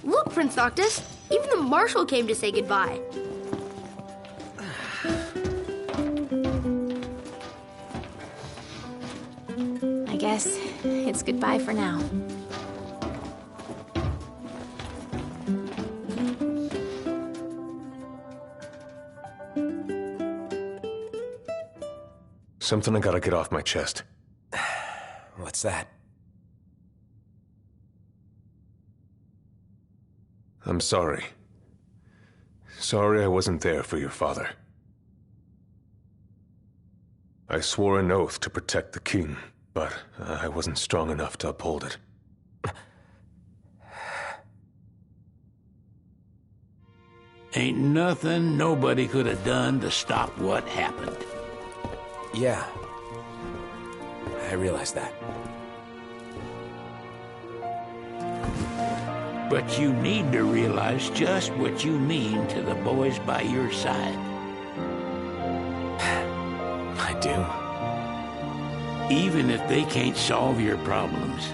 Look, Prince Noctis, even the Marshal came to say goodbye. I guess it's goodbye for now. Something I gotta get off my chest. What's that? I'm sorry. Sorry I wasn't there for your father. I swore an oath to protect the king, but I wasn't strong enough to uphold it. Ain't nothing nobody could have done to stop what happened. Yeah. I realize that. But you need to realize just what you mean to the boys by your side. I do. Even if they can't solve your problems,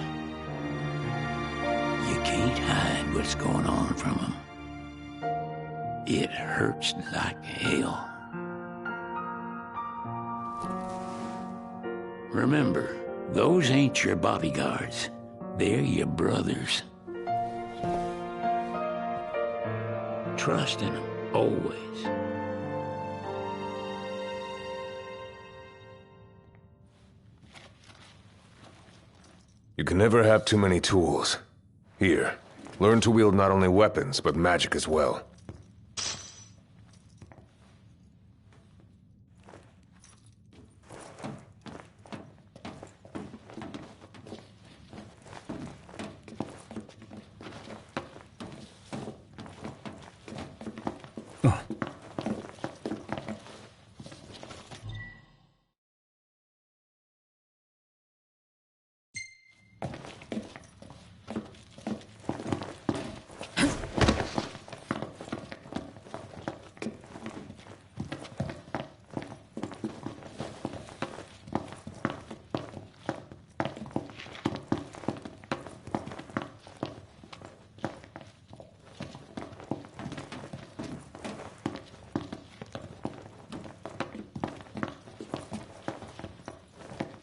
you can't hide what's going on from them. It hurts like hell. Remember, those ain't your bodyguards. They're your brothers. Trust in them, always. You can never have too many tools. Here, learn to wield not only weapons, but magic as well.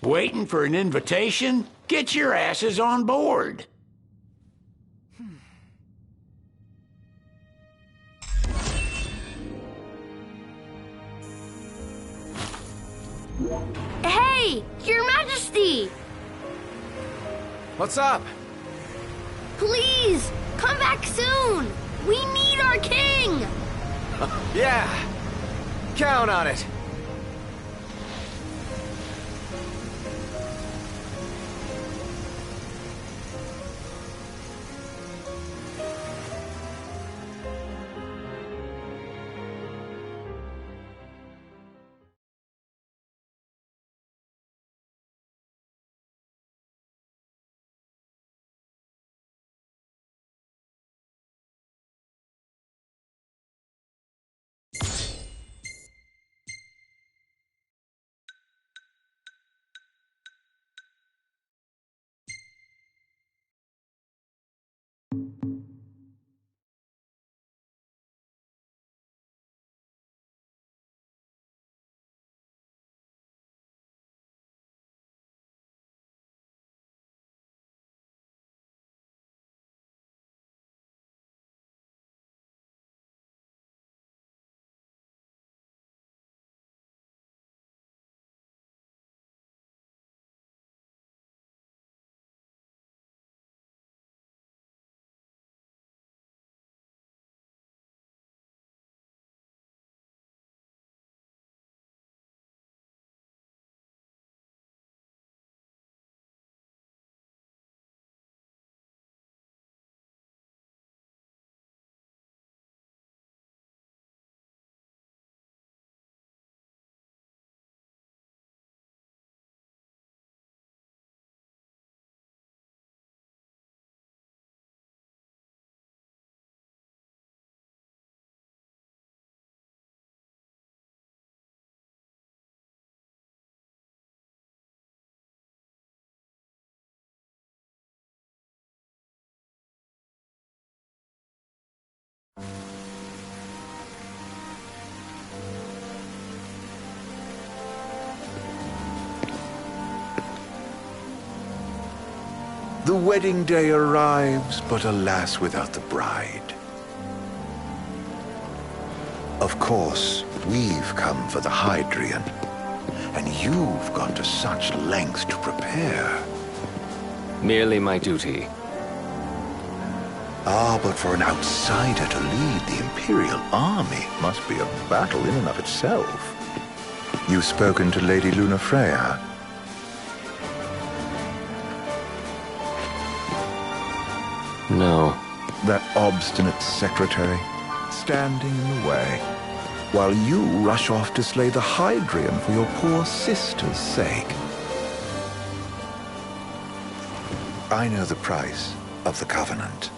Waiting for an invitation? Get your asses on board. Hey, Your Majesty! What's up? Please, come back soon! We need our king! Yeah. Count on it. The wedding day arrives, but alas, without the bride. Of course, we've come for the Hydrian, and you've gone to such lengths to prepare. Merely my duty. Ah, but for an outsider to lead the Imperial army must be a battle in and of itself. You've spoken to Lady Lunafreya. No. That obstinate secretary, standing in the way, while you rush off to slay the Hydrian for your poor sister's sake. I know the price of the Covenant.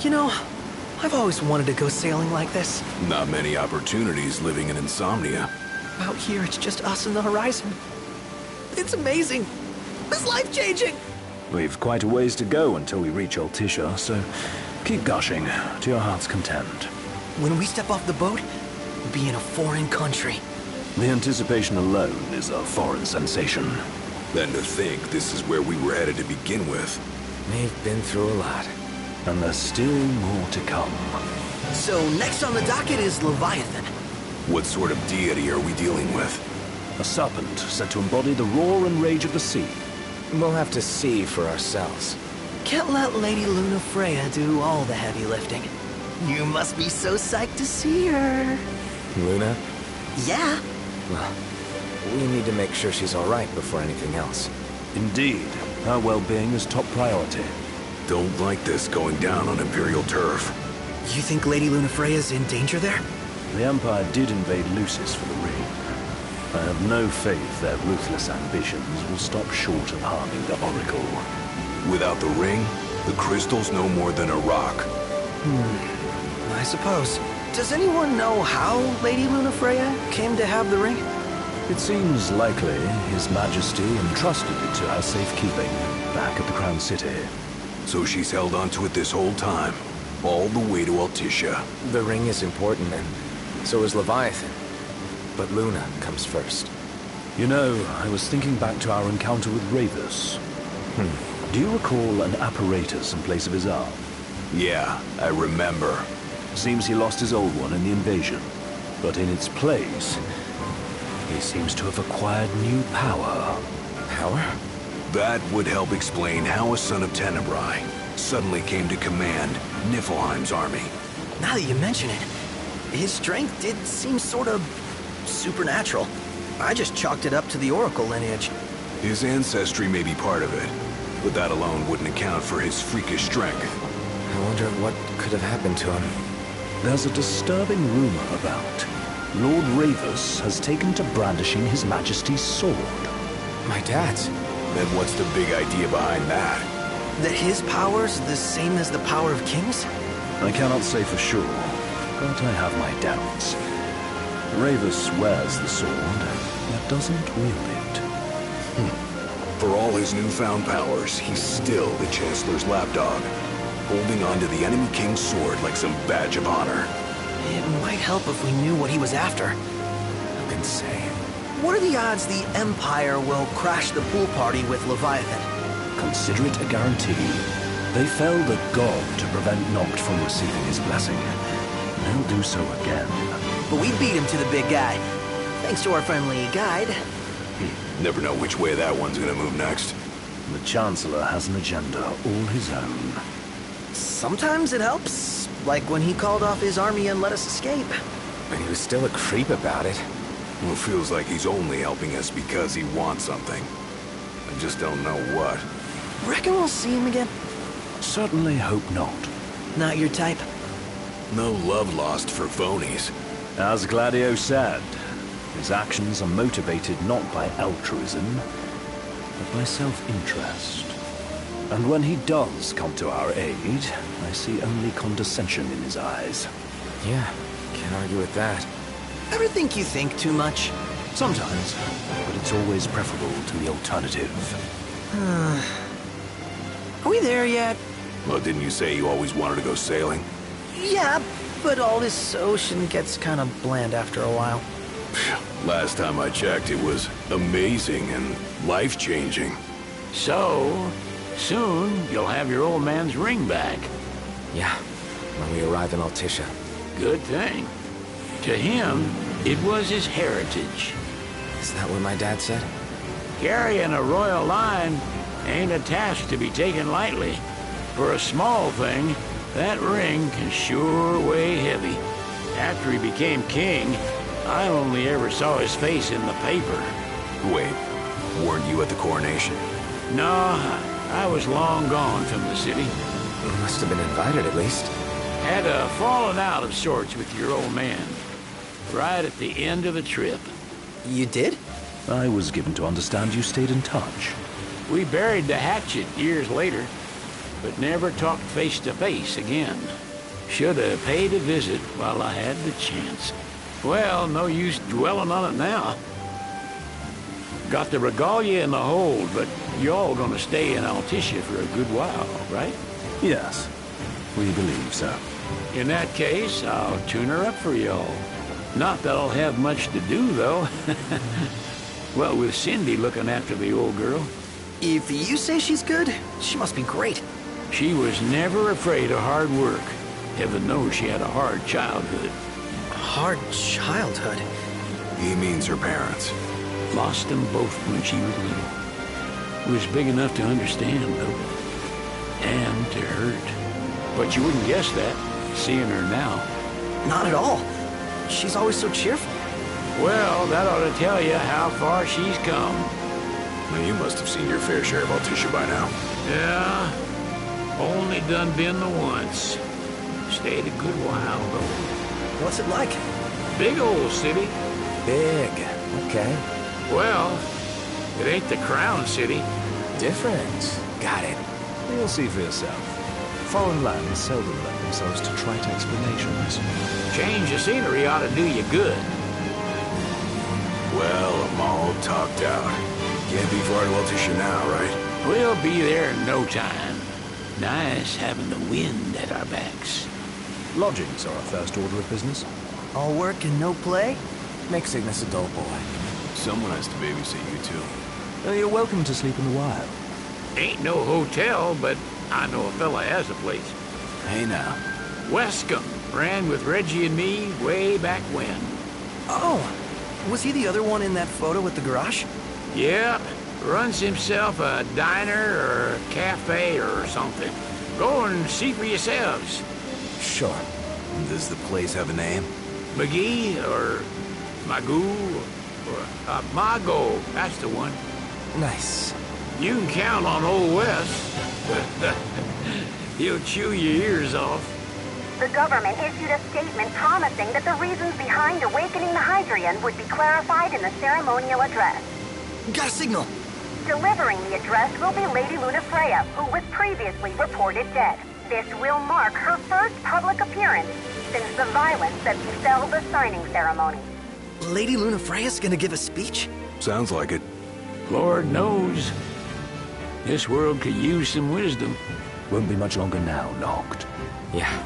You know, I've always wanted to go sailing like this. Not many opportunities living in Insomnia. Out here, it's just us and the horizon. It's amazing. It's life-changing. We've quite a ways to go until we reach Altissia, so keep gushing to your heart's content. When we step off the boat, we'll be in a foreign country. The anticipation alone is a foreign sensation. Then to think this is where we were headed to begin with. We've been through a lot. And there's still more to come. So next on the docket is Leviathan. What sort of deity are we dealing with? A serpent said to embody the roar and rage of the sea. We'll have to see for ourselves. Can't let Lady Lunafreya do all the heavy lifting. You must be so psyched to see her. Luna? Yeah. Well, we need to make sure she's all right before anything else. Indeed, her well-being is top priority. Don't like this going down on Imperial turf. You think Lady Lunafreya's in danger there? The Empire did invade Lucis for the ring. I have no faith their ruthless ambitions will stop short of harming the Oracle. Without the ring, the crystal's no more than a rock. I suppose. Does anyone know how Lady Lunafreya came to have the ring? It seems likely His Majesty entrusted it to her safekeeping back at the Crown City. So she's held onto it this whole time, all the way to Altissia. The ring is important, and so is Leviathan. But Luna comes first. You know, I was thinking back to our encounter with Ravus. Do you recall an apparatus in place of his arm? Yeah, I remember. Seems he lost his old one in the invasion. But in its place, he seems to have acquired new power. Power? That would help explain how a son of Tenebrae suddenly came to command Niflheim's army. Now that you mention it, his strength did seem sort of supernatural. I just chalked it up to the Oracle lineage. His ancestry may be part of it, but that alone wouldn't account for his freakish strength. I wonder what could have happened to him. There's a disturbing rumor about Lord Ravus has taken to brandishing His Majesty's sword. My dad's. Then what's the big idea behind that? That his power's the same as the power of kings? I cannot say for sure, but I have my doubts. Ravus wears the sword, yet doesn't wield it. For all his newfound powers, he's still the Chancellor's lapdog, holding on to the enemy king's sword like some badge of honor. It might help if we knew what he was after. Who can say? What are the odds the Empire will crash the pool party with Leviathan? Consider it a guarantee. They felled a god to prevent Noct from receiving his blessing. They'll do so again. But we beat him to the big guy. Thanks to our friendly guide. Never know which way that one's gonna move next. The Chancellor has an agenda all his own. Sometimes it helps, like when he called off his army and let us escape. But he was still a creep about it. Well, it feels like he's only helping us because he wants something. I just don't know what. Reckon we'll see him again? Certainly hope not. Not your type? No love lost for phonies. As Gladio said, his actions are motivated not by altruism, but by self-interest. And when he does come to our aid, I see only condescension in his eyes. Yeah, can't argue with that. Ever think you think too much? Sometimes, but it's always preferable to the alternative. Are we there yet? Well, didn't you say you always wanted to go sailing? Yeah, but all this ocean gets kind of bland after a while. Last time I checked, it was amazing and life-changing. So, soon you'll have your old man's ring back. Yeah, when we arrive in Altissia. Good thing. To him, it was his heritage. Is that what my dad said? Carrying a royal line ain't a task to be taken lightly. For a small thing, that ring can sure weigh heavy. After he became king, I only ever saw his face in the paper. Wait, weren't you at the coronation? No, I was long gone from the city. You must have been invited at least. Had a falling out of sorts with your old man. Right at the end of the trip. You did? I was given to understand you stayed in touch. We buried the hatchet years later, but never talked face to face again. Should have paid a visit while I had the chance. Well, no use dwelling on it now. Got the regalia in the hold, but y'all gonna stay in Altissia for a good while, right? Yes, we believe so. In that case, I'll tune her up for y'all. Not that I'll have much to do, though. Well, with Cindy looking after the old girl. If you say she's good, she must be great. She was never afraid of hard work. Heaven knows she had a hard childhood. Hard childhood. He means her parents. Lost them both when she was little. Was big enough to understand, though. And to hurt. But you wouldn't guess that, seeing her now. Not at all. She's always so cheerful. Well, that ought to tell you how far she's come. Well, you must have seen your fair share of Altissia by now. Yeah, only done been the once. Stayed a good while, though. What's it like? Big old city. Big. Okay. Well, it ain't the crown city. Different. Got it. You'll see for yourself. Foreign lands seldom lend themselves to trite explanations. Change of scenery ought to do you good. Well, I'm all talked out. Can't be far to Altissia now, right? We'll be there in no time. Nice having the wind at our backs. Lodgings are our first order of business. All work and no play? Make Cygnus a dull boy. Someone has to babysit you, too. You're welcome to sleep in the wild. Ain't no hotel, but I know a fella has a place. Hey, now. Wescombe ran with Reggie and me way back when. Oh, was he the other one in that photo with the garage? Yep, runs himself a diner or a cafe or something. Go and see for yourselves. Sure. Does the place have a name? McGee or Magoo or Mago, that's the one. Nice. You can count on Old West. He'll chew your ears off. The government issued a statement promising that the reasons behind awakening the Hydrian would be clarified in the ceremonial address. Got a signal. Delivering the address will be Lady Lunafreya, who was previously reported dead. This will mark her first public appearance since the violence that befell the signing ceremony. Lady Lunafreya's gonna give a speech? Sounds like it. Lord knows. This world could use some wisdom. Won't be much longer now, Noct. Yeah.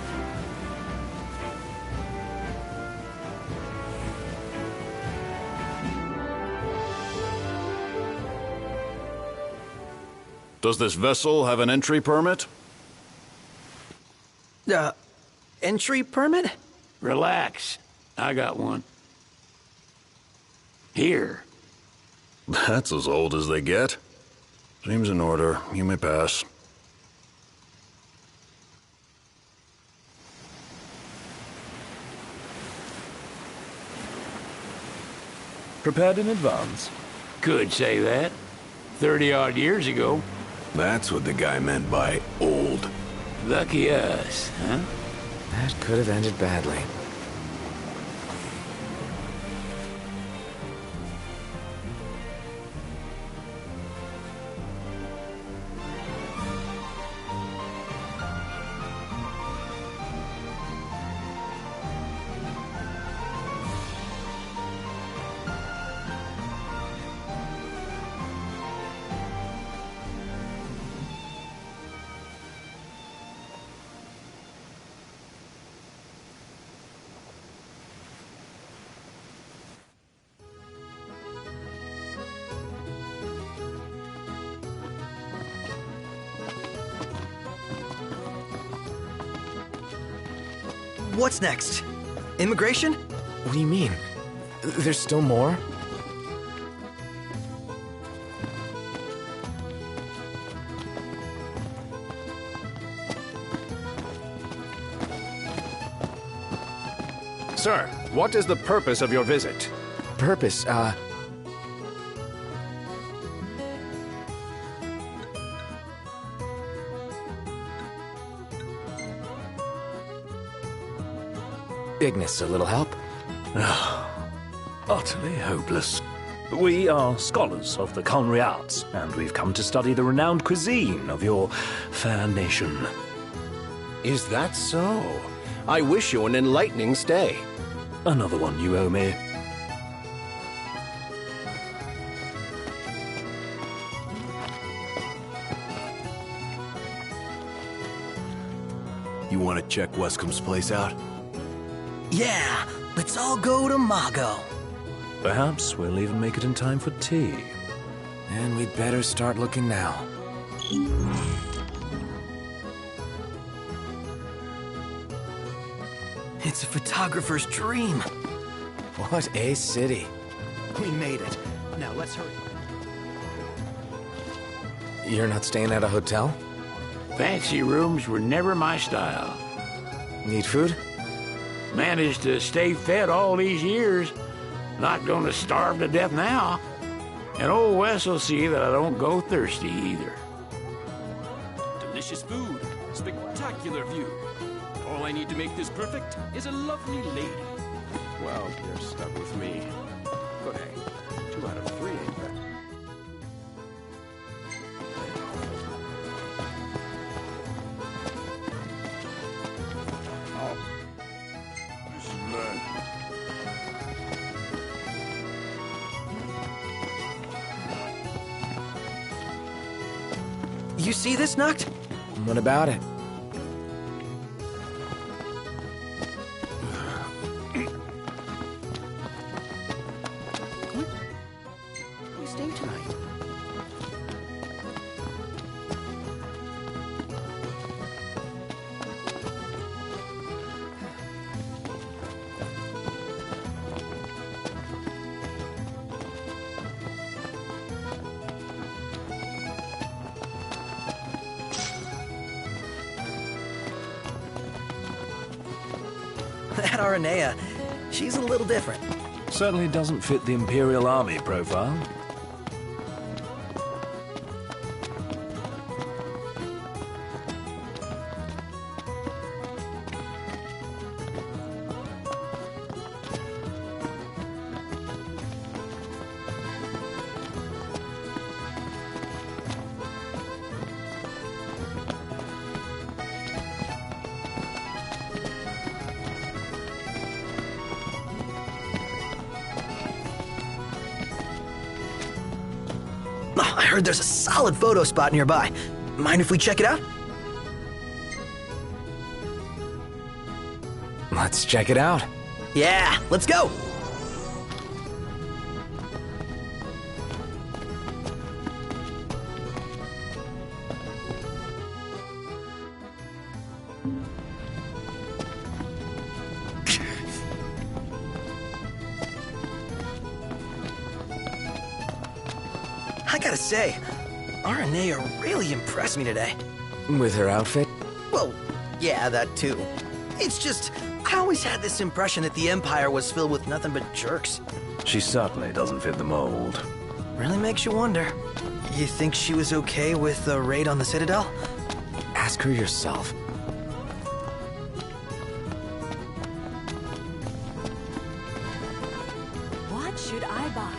Does this vessel have an entry permit? Entry permit? Relax. I got one. Here. That's as old as they get. Seems in order. You may pass. Prepared in advance? Could say that. 30-odd years ago. That's what the guy meant by old. Lucky us, huh? That could have ended badly. What's next? Immigration? What do you mean? There's still more? Sir, what is the purpose of your visit? Purpose, Ignis, a little help? Utterly hopeless. We are scholars of the culinary arts, and we've come to study the renowned cuisine of your fair nation. Is that so? I wish you an enlightening stay. Another one you owe me. You want to check Wescom's place out? Yeah, let's all go to Mago. Perhaps we'll even make it in time for tea. And we'd better start looking now. It's a photographer's dream. What a city. We made it. Now let's hurry. You're not staying at a hotel? Fancy rooms were never my style. Need food? Managed to stay fed all these years. Not gonna starve to death now. And old Wes will see that I don't go thirsty either. Delicious food, spectacular view. All I need to make this perfect is a lovely lady. Well, you're stuck with me. But hey, 2 out of 3 ain't bad. You see this, Noct? What about it? We stay tonight. That Aranea, she's a little different. Certainly doesn't fit the Imperial Army profile. Oh, I heard there's a solid photo spot nearby. Mind if we check it out? Let's check it out. Yeah, let's go! I gotta say, Aranea really impressed me today. With her outfit? Well, yeah, that too. It's just, I always had this impression that the Empire was filled with nothing but jerks. She certainly doesn't fit the mold. Really makes you wonder. You think she was okay with the raid on the Citadel? Ask her yourself. What should I buy?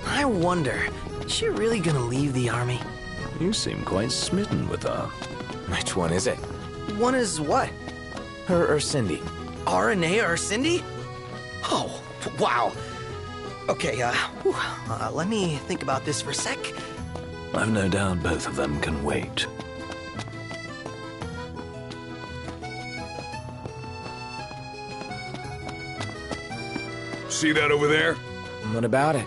I wonder, is she really gonna leave the army? You seem quite smitten with her. Which one is it? One is what? Her or Cindy? Aranea or Cindy? Oh, wow. Okay, let me think about this for a sec. I've no doubt both of them can wait. see that over there? What about it?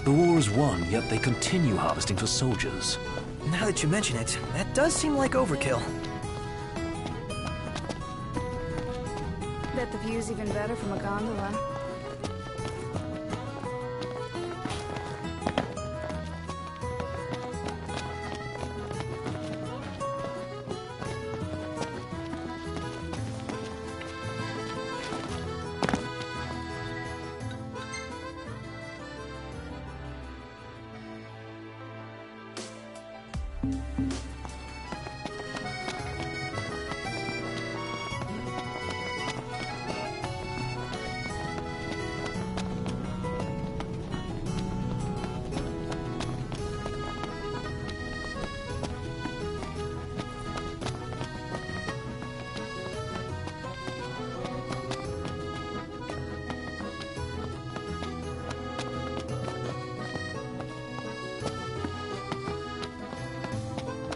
The war is won, yet they continue harvesting for soldiers. Now that you mention it, that does seem like overkill. Bet the view's even better from a gondola.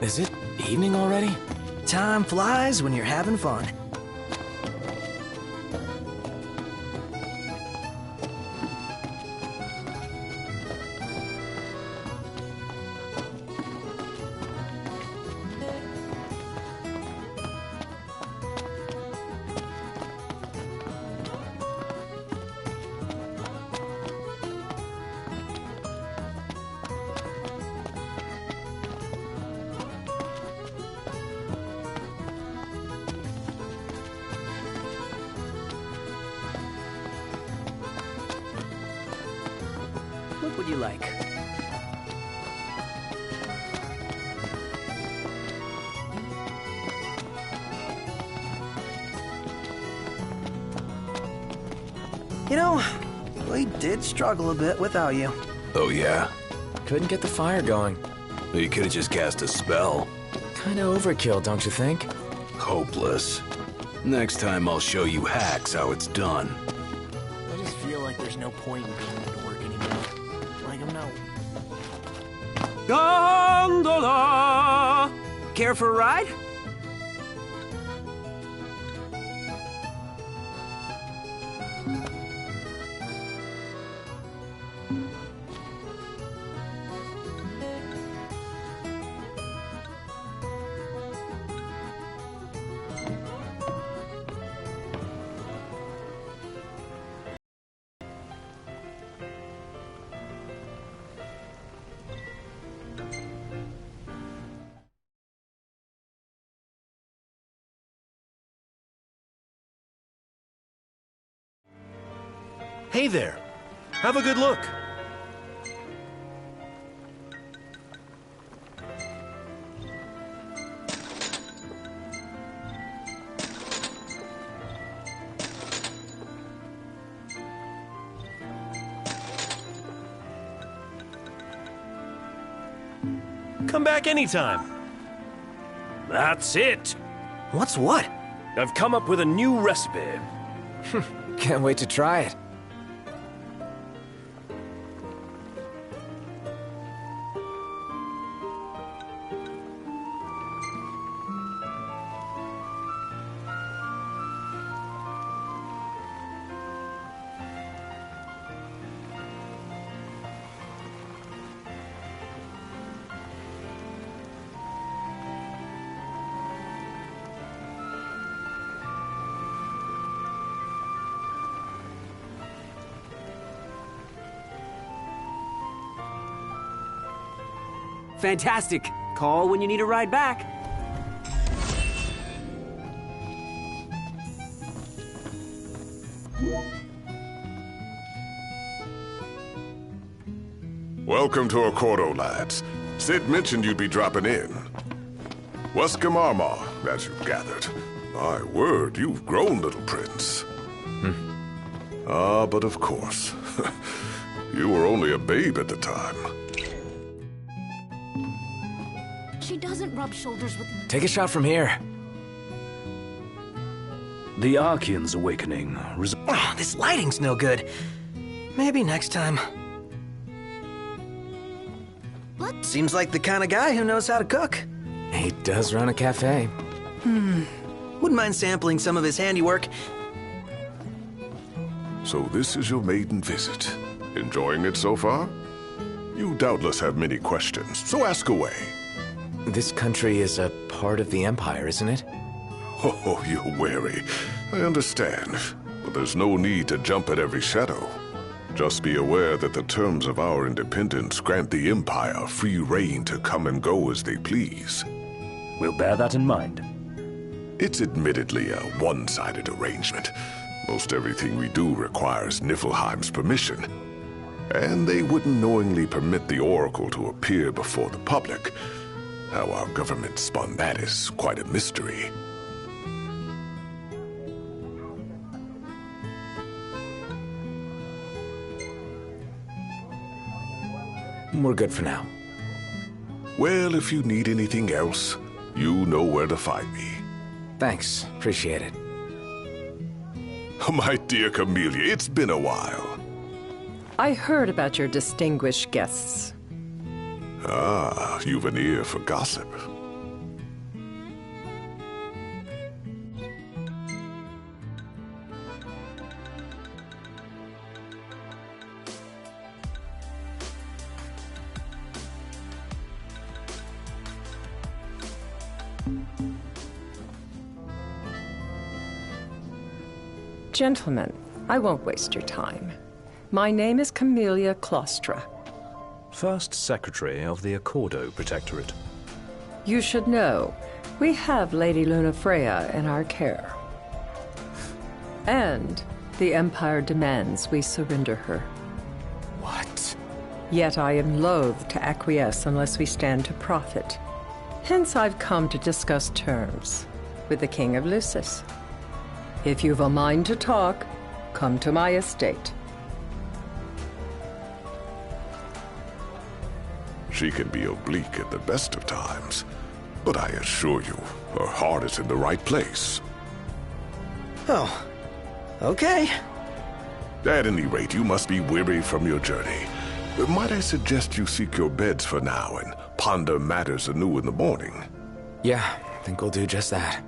Is it evening already? Time flies when you're having fun. What would you like? You know, we did struggle a bit without you. Oh, yeah? Couldn't get the fire going. You could have just cast a spell. Kinda overkill, don't you think? Hopeless. Next time I'll show you hacks how it's done. I just feel like there's no point in being at work anymore. Like I'm not... Gondola! Care for a ride? Hey there. Have a good look. Come back anytime. That's it! What's what? I've come up with a new recipe. Can't wait to try it. Fantastic. Call when you need a ride back. Welcome to Accordo, lads. Sid mentioned you'd be dropping in. Wescam Armor, as you've gathered. My word, you've grown, little prince. Ah, but of course. You were only a babe at the time. She doesn't rub shoulders with... Take a shot from here. The Archean's awakening. Oh, this lighting's no good. Maybe next time. What? Seems like the kind of guy who knows how to cook. He does run a cafe. Wouldn't mind sampling some of his handiwork. So this is your maiden visit. Enjoying it so far? You doubtless have many questions, so ask away. This country is a part of the Empire, isn't it? Oh, you're wary. I understand. But there's no need to jump at every shadow. Just be aware that the terms of our independence grant the Empire free reign to come and go as they please. We'll bear that in mind. It's admittedly a one-sided arrangement. Most everything we do requires Niflheim's permission. And they wouldn't knowingly permit the Oracle to appear before the public. How our government spun that is quite a mystery. We're good for now. Well, if you need anything else, you know where to find me. Thanks. Appreciate it. My dear Camellia, it's been a while. I heard about your distinguished guests. Ah, you've an ear for gossip. Gentlemen, I won't waste your time. My name is Camellia Claustra. First Secretary of the Accordo Protectorate. You should know, we have Lady Lunafreya in our care. And the Empire demands we surrender her. What? Yet I am loath to acquiesce unless we stand to profit. Hence I've come to discuss terms with the King of Lucis. If you've a mind to talk, come to my estate. She can be oblique at the best of times, but I assure you, her heart is in the right place. Oh, okay. At any rate, you must be weary from your journey. Might I suggest you seek your beds for now and ponder matters anew in the morning? Yeah, I think we'll do just that.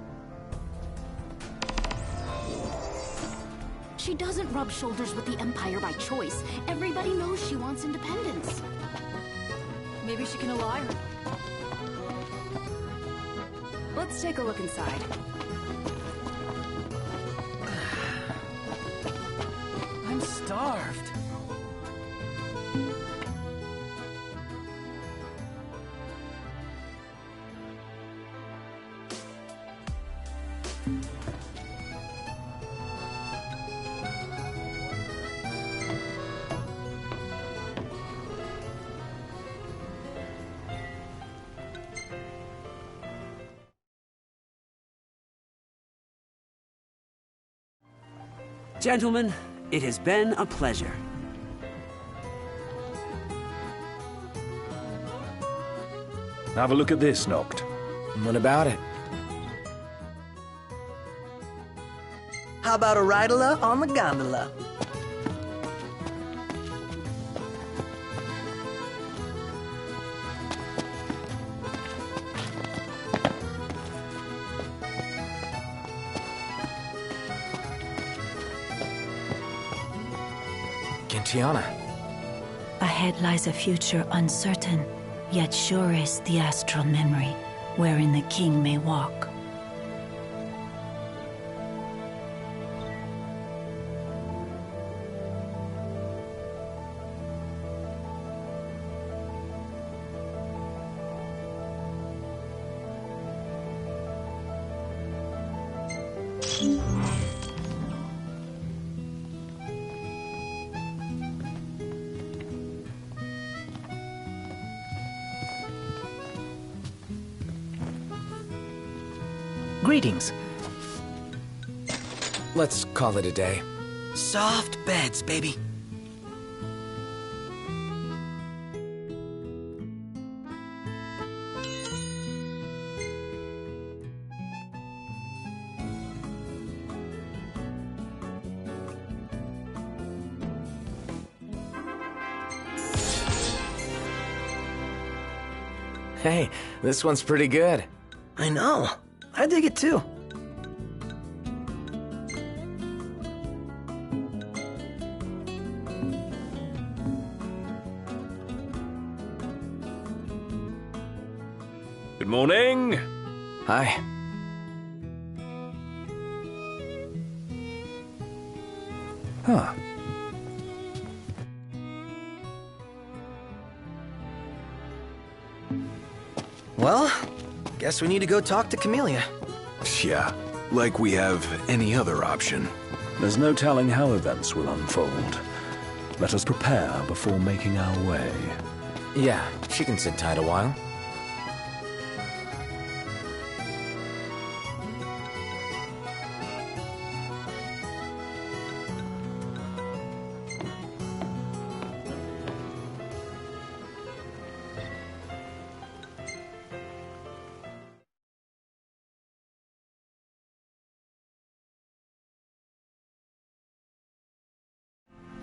She doesn't rub shoulders with the Empire by choice. Everybody knows she wants independence. Maybe she can ally her. Let's take a look inside. I'm starved. Gentlemen, it has been a pleasure. Have a look at this, Noct. What about it? How about a ride-a-la on the gondola? Gentiana. Ahead lies a future uncertain, yet sure is the astral memory, wherein the king may walk. greetings. Let's call it a day. Soft beds, baby. Hey, this one's pretty good. I know. I dig it too. Good morning. Hi. Huh. Well, guess we need to go talk to Camellia. Yeah, like we have any other option. There's no telling how events will unfold. Let us prepare before making our way. Yeah, she can sit tight a while.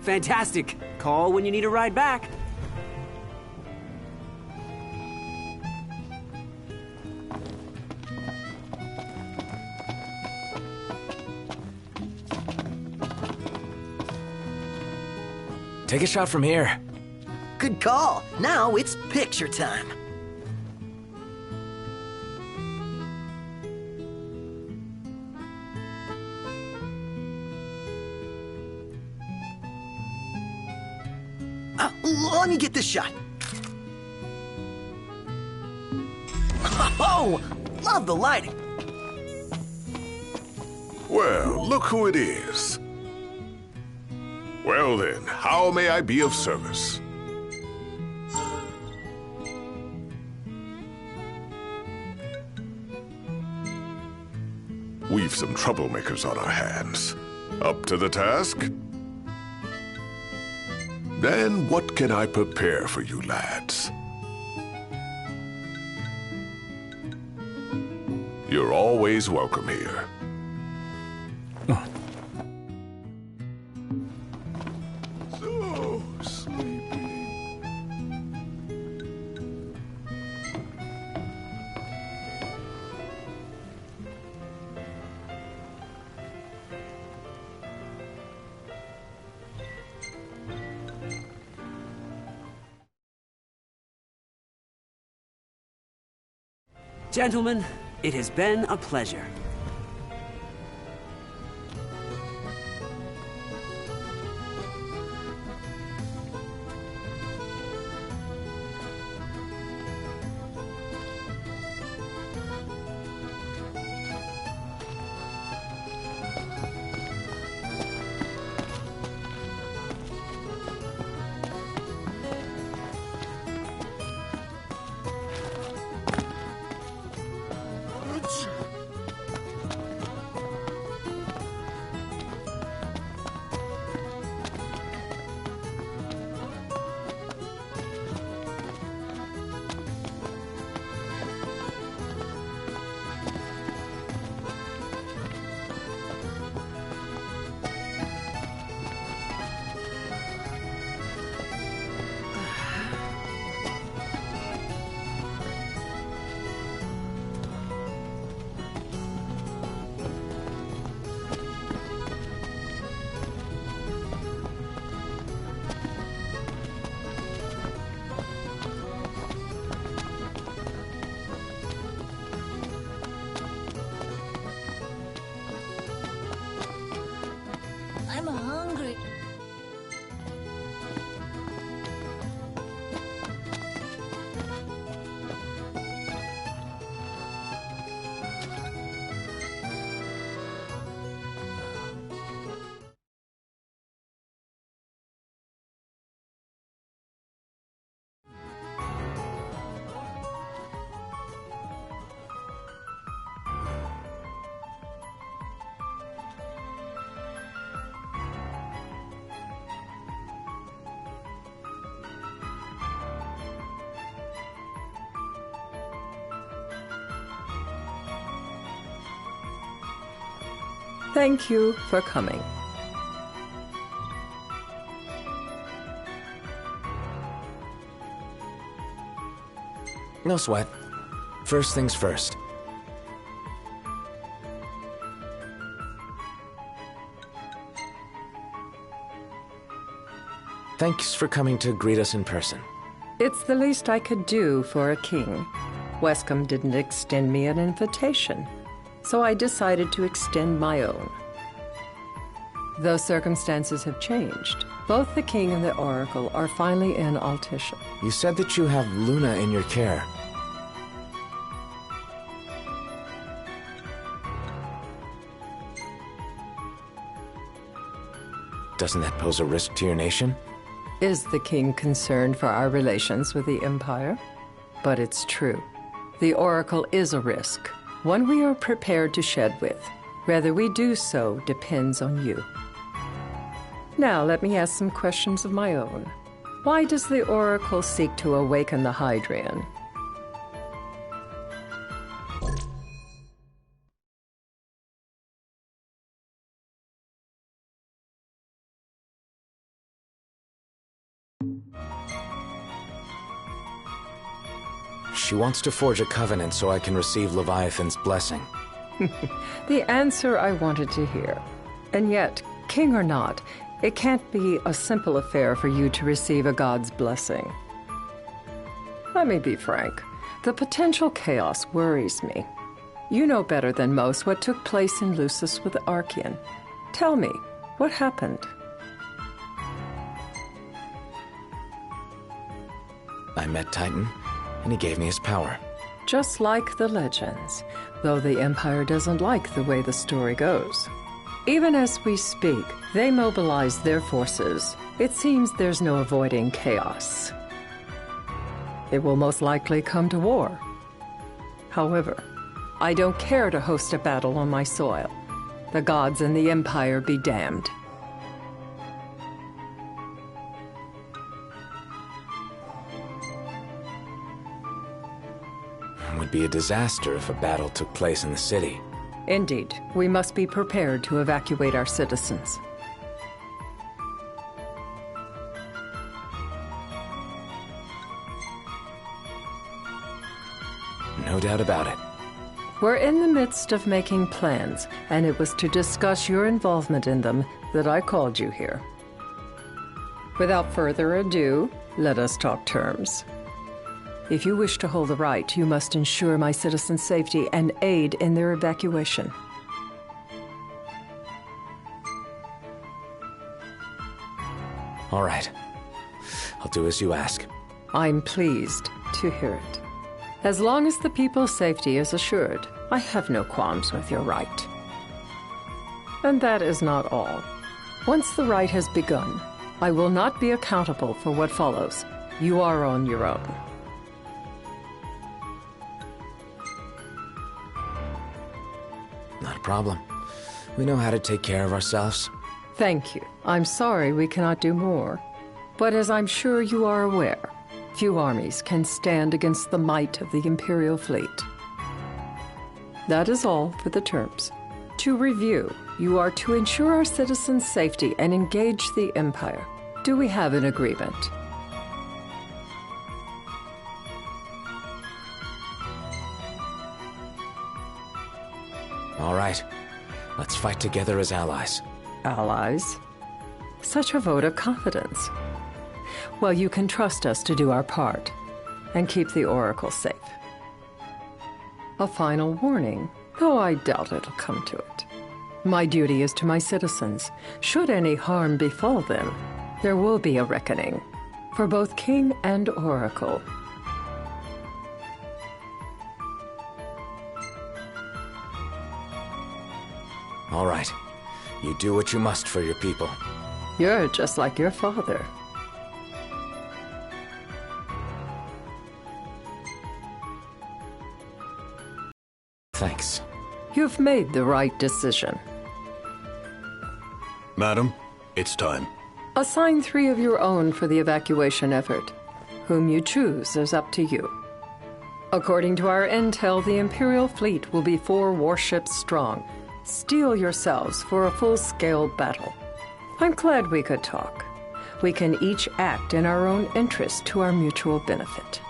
Fantastic. Call when you need a ride back. Take a shot from here. Good call. Now it's picture time. Let me get this shot. Oh, love the lighting. Well, look who it is. Well then, how may I be of service? We've some troublemakers on our hands. Up to the task? Then what can I prepare for you lads? You're always welcome here. So sleepy. Gentlemen, it has been a pleasure. Thank you for coming. No sweat. First things first. Thanks for coming to greet us in person. It's the least I could do for a king. Wescom didn't extend me an invitation, so I decided to extend my own. Though circumstances have changed, both the king and the oracle are finally in Altissia. You said that you have Luna in your care. Doesn't that pose a risk to your nation? Is the king concerned for our relations with the Empire? But it's true. The oracle is a risk, one we are prepared to shed with. Whether we do so depends on you. Now let me ask some questions of my own. Why does the oracle seek to awaken the Hydrian? She wants to forge a covenant so I can receive Leviathan's blessing. The answer I wanted to hear. And yet, king or not, it can't be a simple affair for you to receive a god's blessing. Let me be frank. The potential chaos worries me. You know better than most what took place in Lucis with Archean. Tell me, what happened? I met Titan, and he gave me his power. Just like the legends, though the Empire doesn't like the way the story goes. Even as we speak, they mobilize their forces. It seems there's no avoiding chaos. It will most likely come to war. However, I don't care to host a battle on my soil. The gods and the Empire be damned. It would be a disaster if a battle took place in the city. Indeed, we must be prepared to evacuate our citizens. No doubt about it. We're in the midst of making plans, and it was to discuss your involvement in them that I called you here. Without further ado, let us talk terms. If you wish to hold the right, you must ensure my citizens' safety and aid in their evacuation. All right. I'll do as you ask. I'm pleased to hear it. As long as the people's safety is assured, I have no qualms with your right. And that is not all. Once the rite has begun, I will not be accountable for what follows. You are on your own. Not a problem. We know how to take care of ourselves. Thank you. I'm sorry we cannot do more. But as I'm sure you are aware, few armies can stand against the might of the Imperial fleet. That is all for the terms. To review, you are to ensure our citizens' safety and engage the Empire. Do we have an agreement? All right. Let's fight together as allies. Allies? Such a vote of confidence. Well, you can trust us to do our part and keep the Oracle safe. A final warning, though I doubt it'll come to it. My duty is to my citizens. Should any harm befall them, there will be a reckoning for both King and Oracle. All right. You do what you must for your people. You're just like your father. Thanks. You've made the right decision. Madam, it's time. Assign 3 of your own for the evacuation effort. Whom you choose is up to you. According to our intel, the Imperial fleet will be 4 warships strong, Steel yourselves for a full-scale battle. I'm glad we could talk. We can each act in our own interest to our mutual benefit.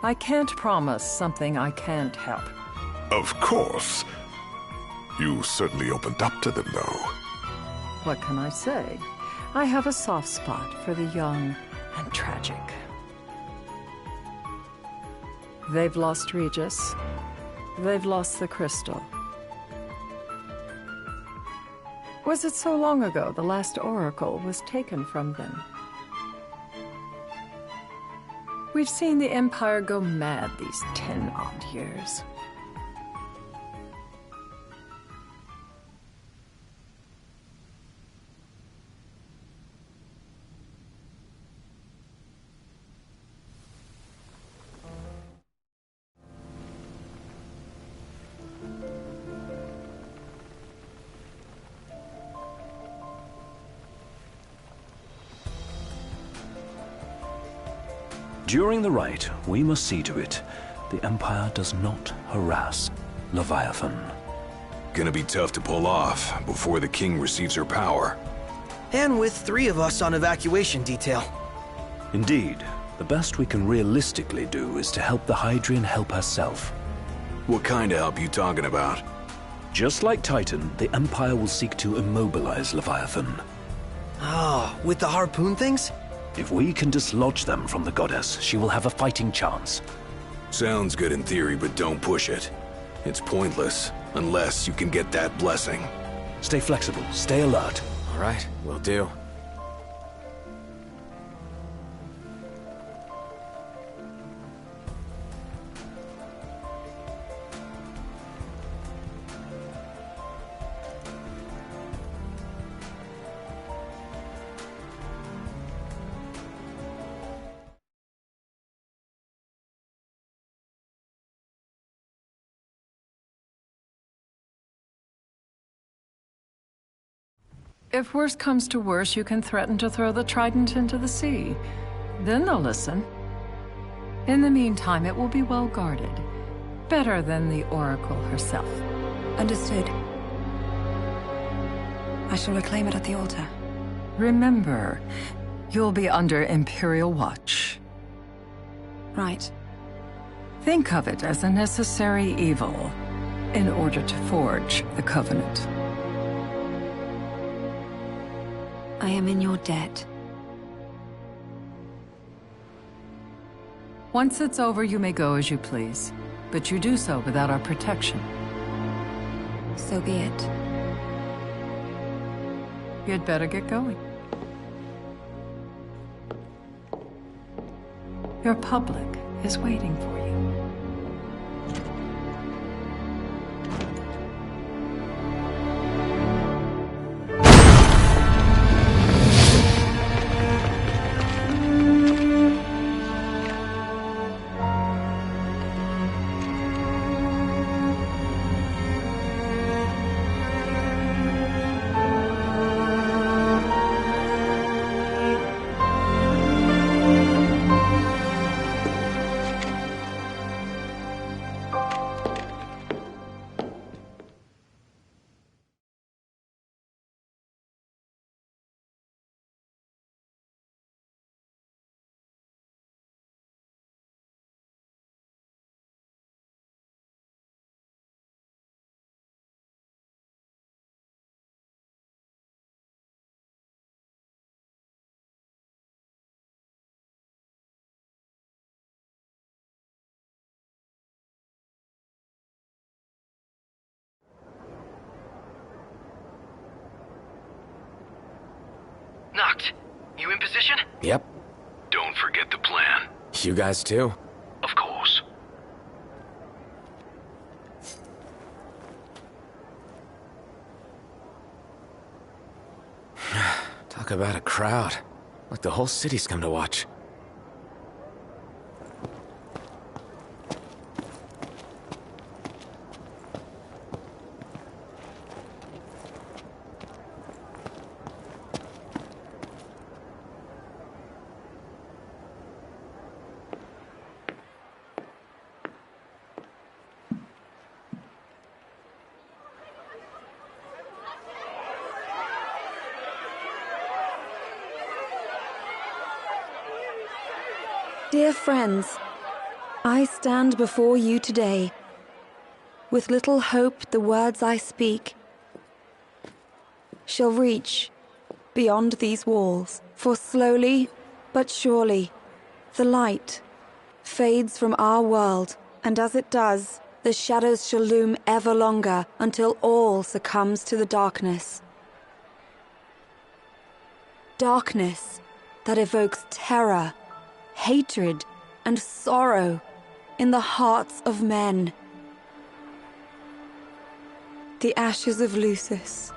I can't promise something I can't help. Of course. You certainly opened up to them, though. What can I say? I have a soft spot for the young and tragic. They've lost Regis. They've lost the crystal. Was it so long ago the last oracle was taken from them? We've seen the Empire go mad these 10-odd years. During the rite, we must see to it the Empire does not harass Leviathan. Gonna be tough to pull off before the king receives her power. And with 3 of us on evacuation detail. Indeed, the best we can realistically do is to help the Hydrian help herself. What kind of help you talking about? Just like Titan, the Empire will seek to immobilize Leviathan. Oh, with the harpoon things? If we can dislodge them from the goddess, she will have a fighting chance. Sounds good in theory, but don't push it. It's pointless, unless you can get that blessing. Stay flexible, stay alert. All right, will do. If worse comes to worse, you can threaten to throw the trident into the sea. Then they'll listen. In the meantime, it will be well guarded. Better than the Oracle herself. Understood. I shall reclaim it at the altar. Remember, you'll be under Imperial watch. Right. Think of it as a necessary evil in order to forge the Covenant. I am in your debt. Once it's over, you may go as you please. But you do so without our protection. So be it. You'd better get going. Your public is waiting for you. Noct, you in position? Yep. Don't forget the plan. You guys too? Of course. Talk about a crowd. Like the whole city's come to watch. Dear friends, I stand before you today. With little hope the words I speak shall reach beyond these walls. For slowly but surely the light fades from our world, and as it does, the shadows shall loom ever longer until all succumbs to the darkness. Darkness that evokes terror, hatred, and sorrow in the hearts of men. The ashes of Lucis.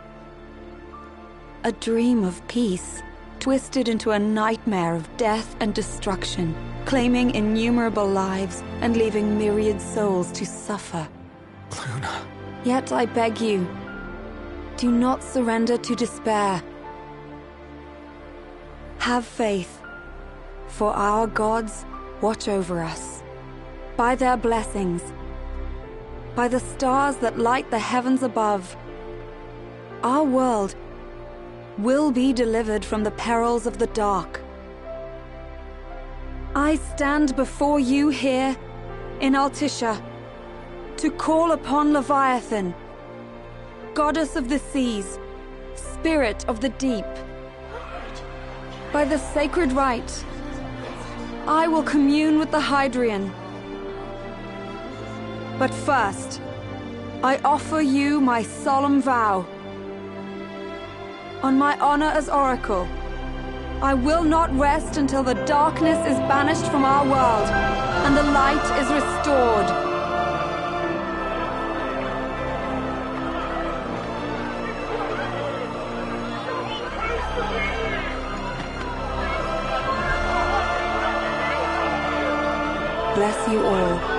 A dream of peace, twisted into a nightmare of death and destruction, claiming innumerable lives and leaving myriad souls to suffer. Luna. Yet I beg you, do not surrender to despair. Have faith. For our gods watch over us. By their blessings, by the stars that light the heavens above, our world will be delivered from the perils of the dark. I stand before you here in Altissia to call upon Leviathan, goddess of the seas, spirit of the deep. By the sacred rite, I will commune with the Hydrian. But first, I offer you my solemn vow. On my honor as Oracle, I will not rest until the darkness is banished from our world and the light is restored. Bless you all.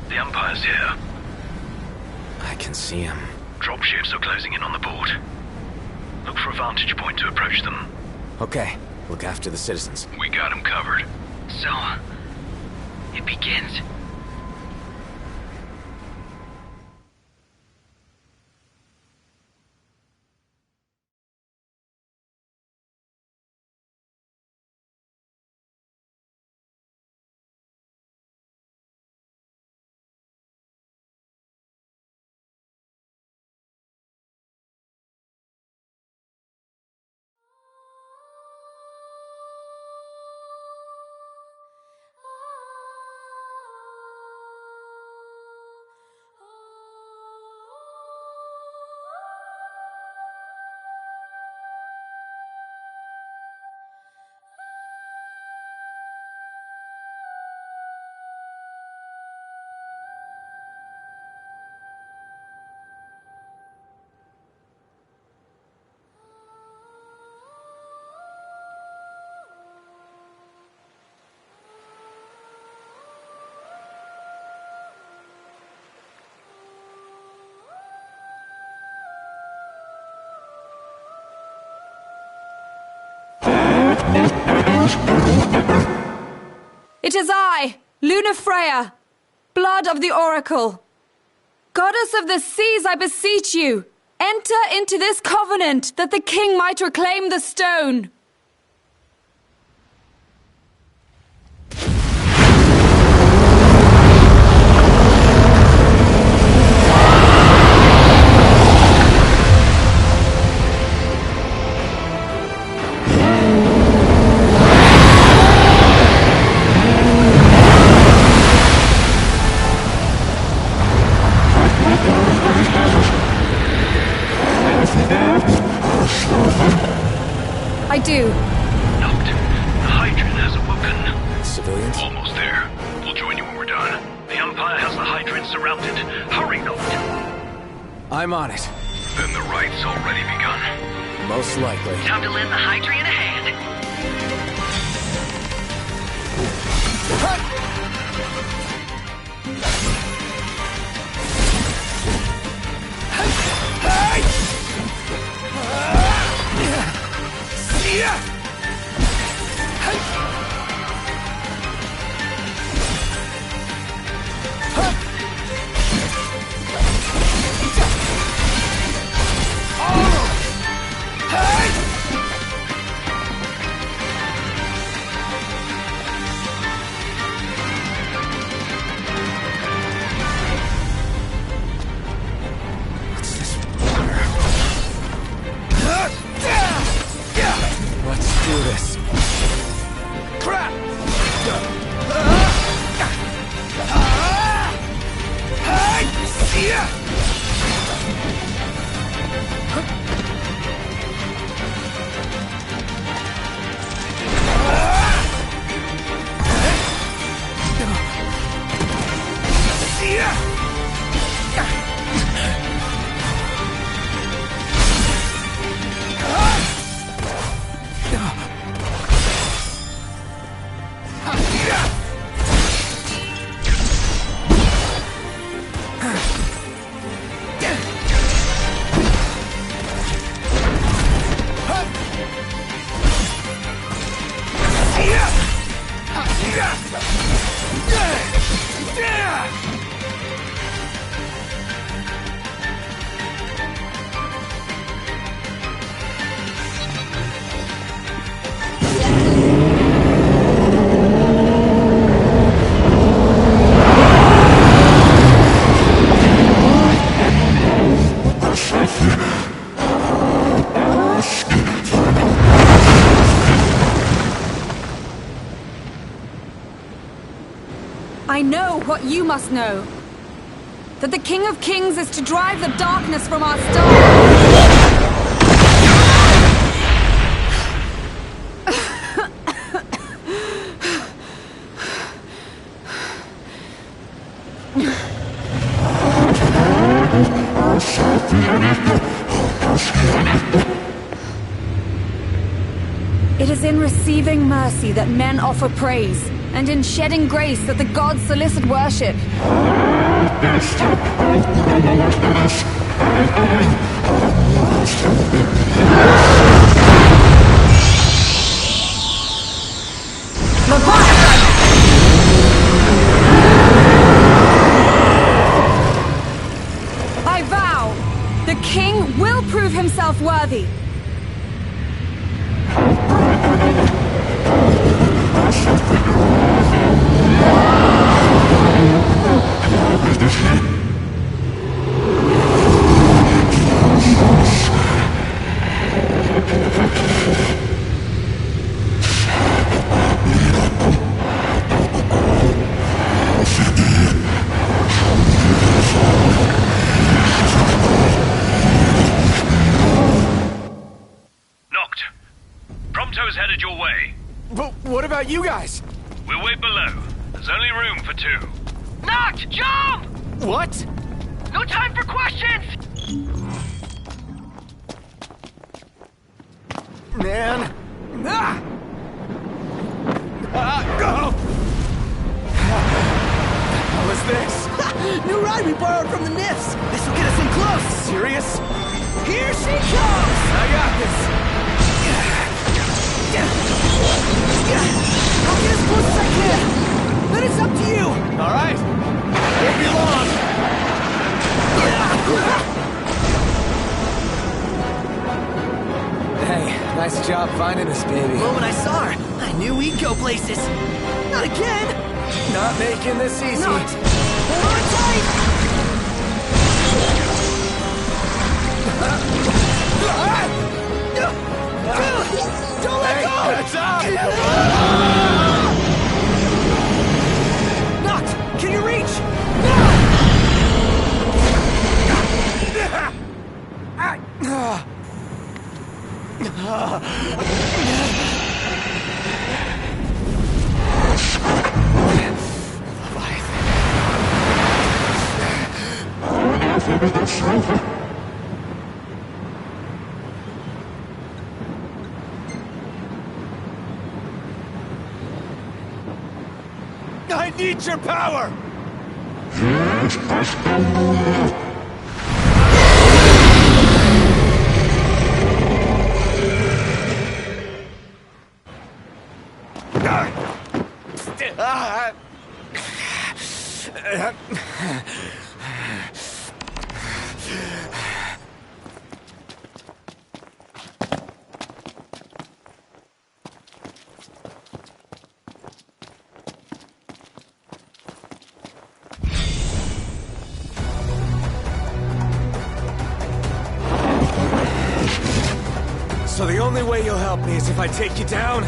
The Empire's here. I can see him. Dropships are closing in on the port. Look for a vantage point to approach them. Okay, look after the citizens. We got them covered. So, it begins. It is I, Lunafreya, blood of the Oracle. Goddess of the seas, I beseech you, enter into this covenant that the king might reclaim the stone. I do. Noct, the Hydrant has awoken. Civilians? Almost there. We'll join you when we're done. The Empire has the Hydrant surrounded. Hurry, Noct. I'm on it. Then the right's already begun. Most likely. Time to lend the Hydrant a hand. Let's do this. Crap! I know what you must know. That the King of Kings is to drive the darkness from our star. It is in receiving mercy that men offer praise, and in shedding grace that the gods solicit worship. I vow, the king will prove himself worthy. Prompto's headed your way. But what about you guys? We'll wait below. There's only room for two. Noct, jump! What? No time for questions! Man. Ah! What was this? New ride we borrowed from the Nifs. This will get us in close. Serious? Here she comes! I got this. I'll get as close as I can. Then it's up to you. All right. Won't be long. Hey, nice job finding us, baby. The moment I saw her, I knew we'd go places. Not again. Not making this easy. Not. Hold on tight. Don't let go! That's up! Noct, can you reach? I need your power! So the only way you'll help me is if I take you down?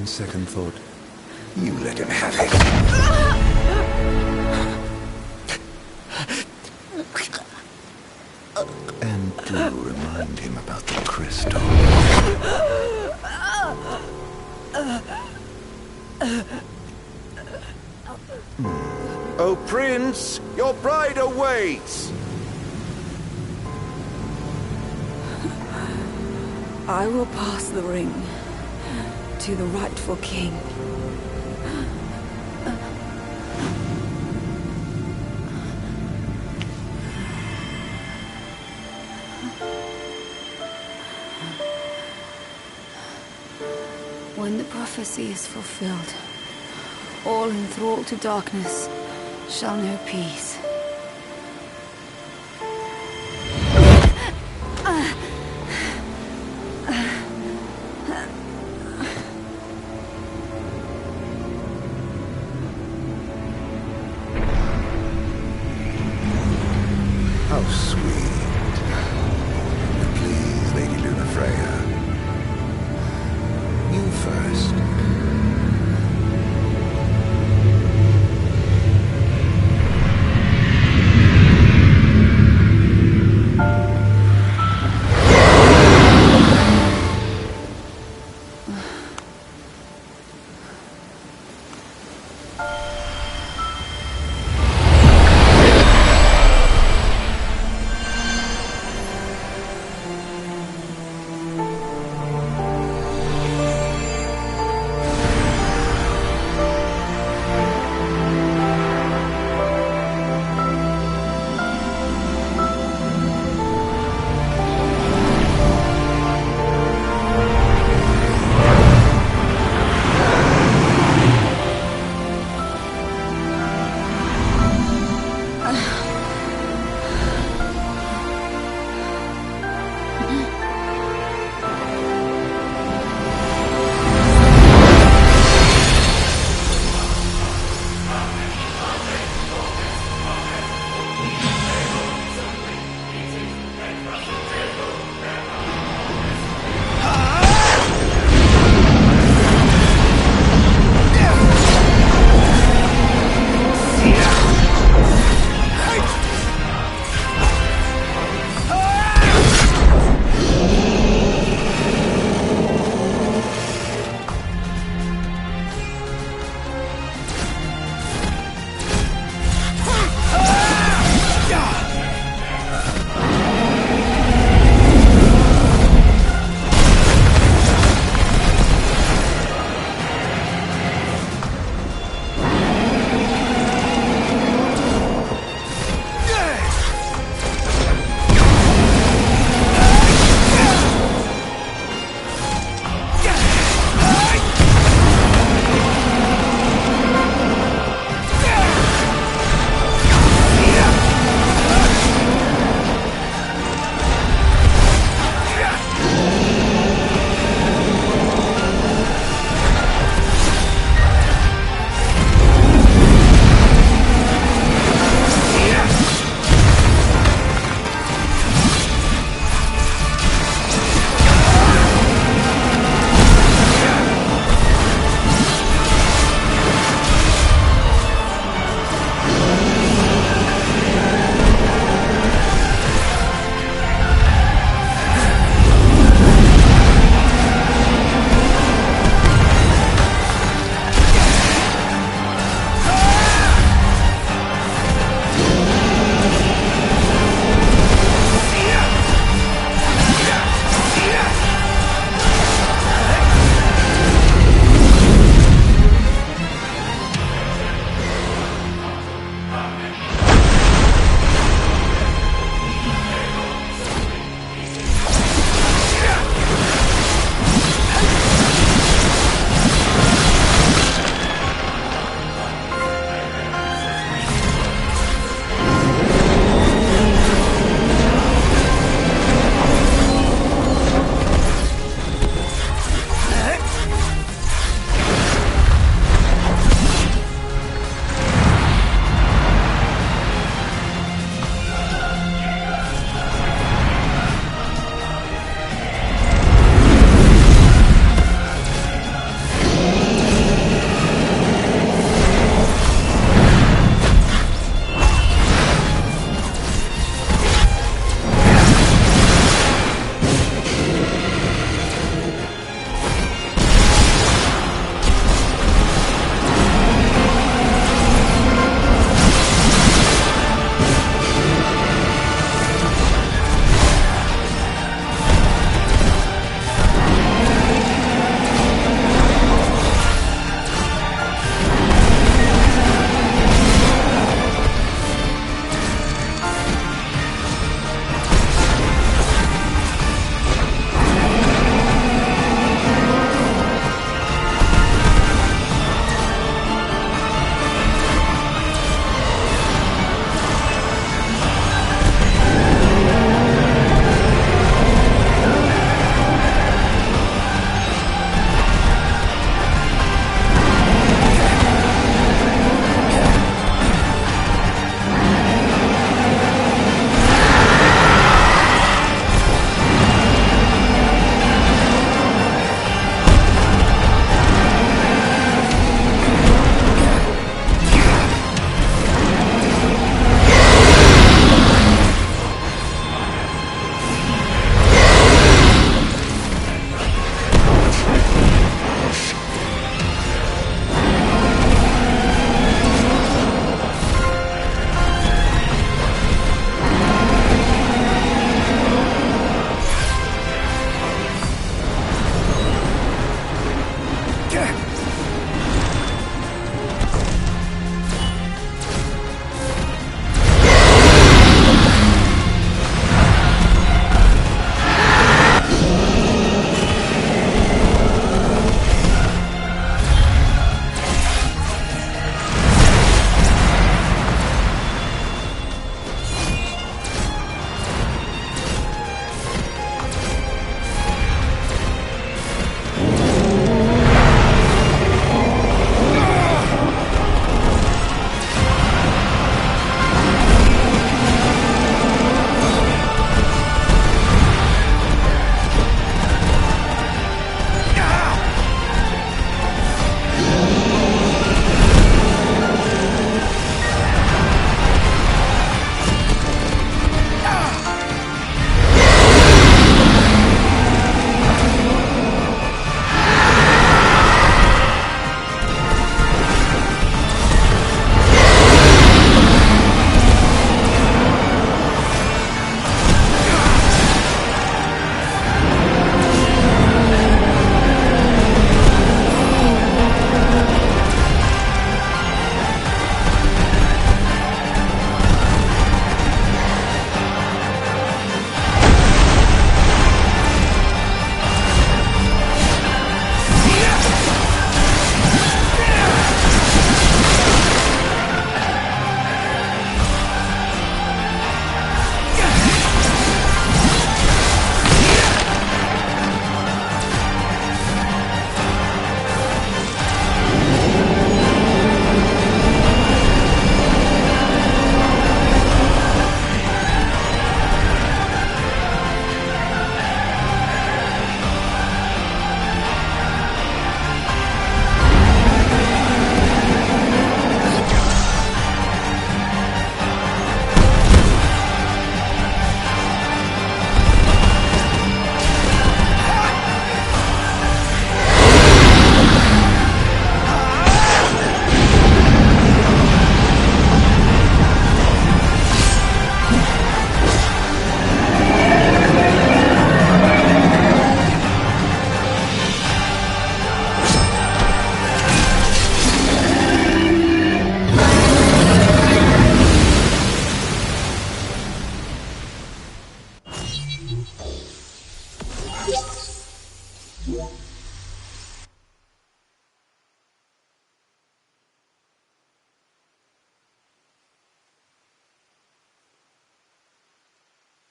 on second thought, you let him have it. And do remind him about the crystal. Oh, Prince, your bride awaits! I will pass the ring to the rightful king. When the prophecy is fulfilled, all enthralled to darkness shall know peace. How sweet. Please, Lady Lunafreya. You first.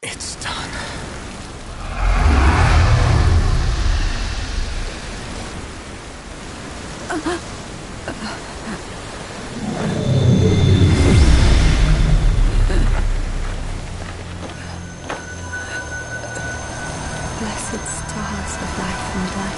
It's done. Blessed stars of life and light.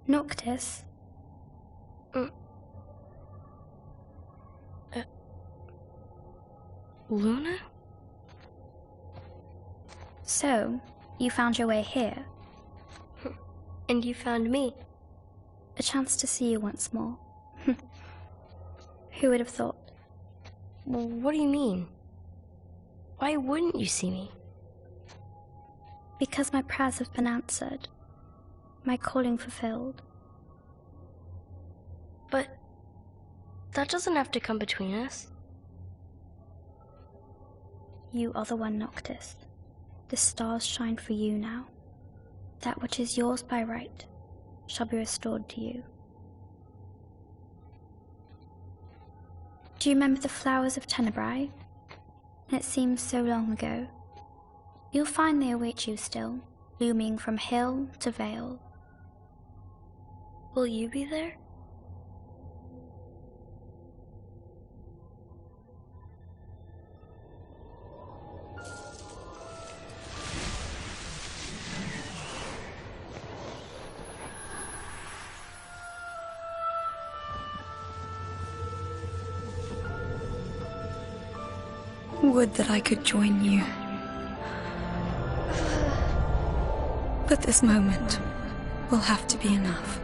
Noctis? Luna? So, you found your way here. And you found me. A chance to see you once more. Who would have thought? Well, what do you mean? Why wouldn't you see me? Because my prayers have been answered. My calling fulfilled. But that doesn't have to come between us. You are the one, Noctis. The stars shine for you now. That which is yours by right shall be restored to you. Do you remember the flowers of Tenebrae? It seems so long ago. You'll find they await you still, looming from hill to vale. Will you be there? Would that I could join you. But this moment will have to be enough.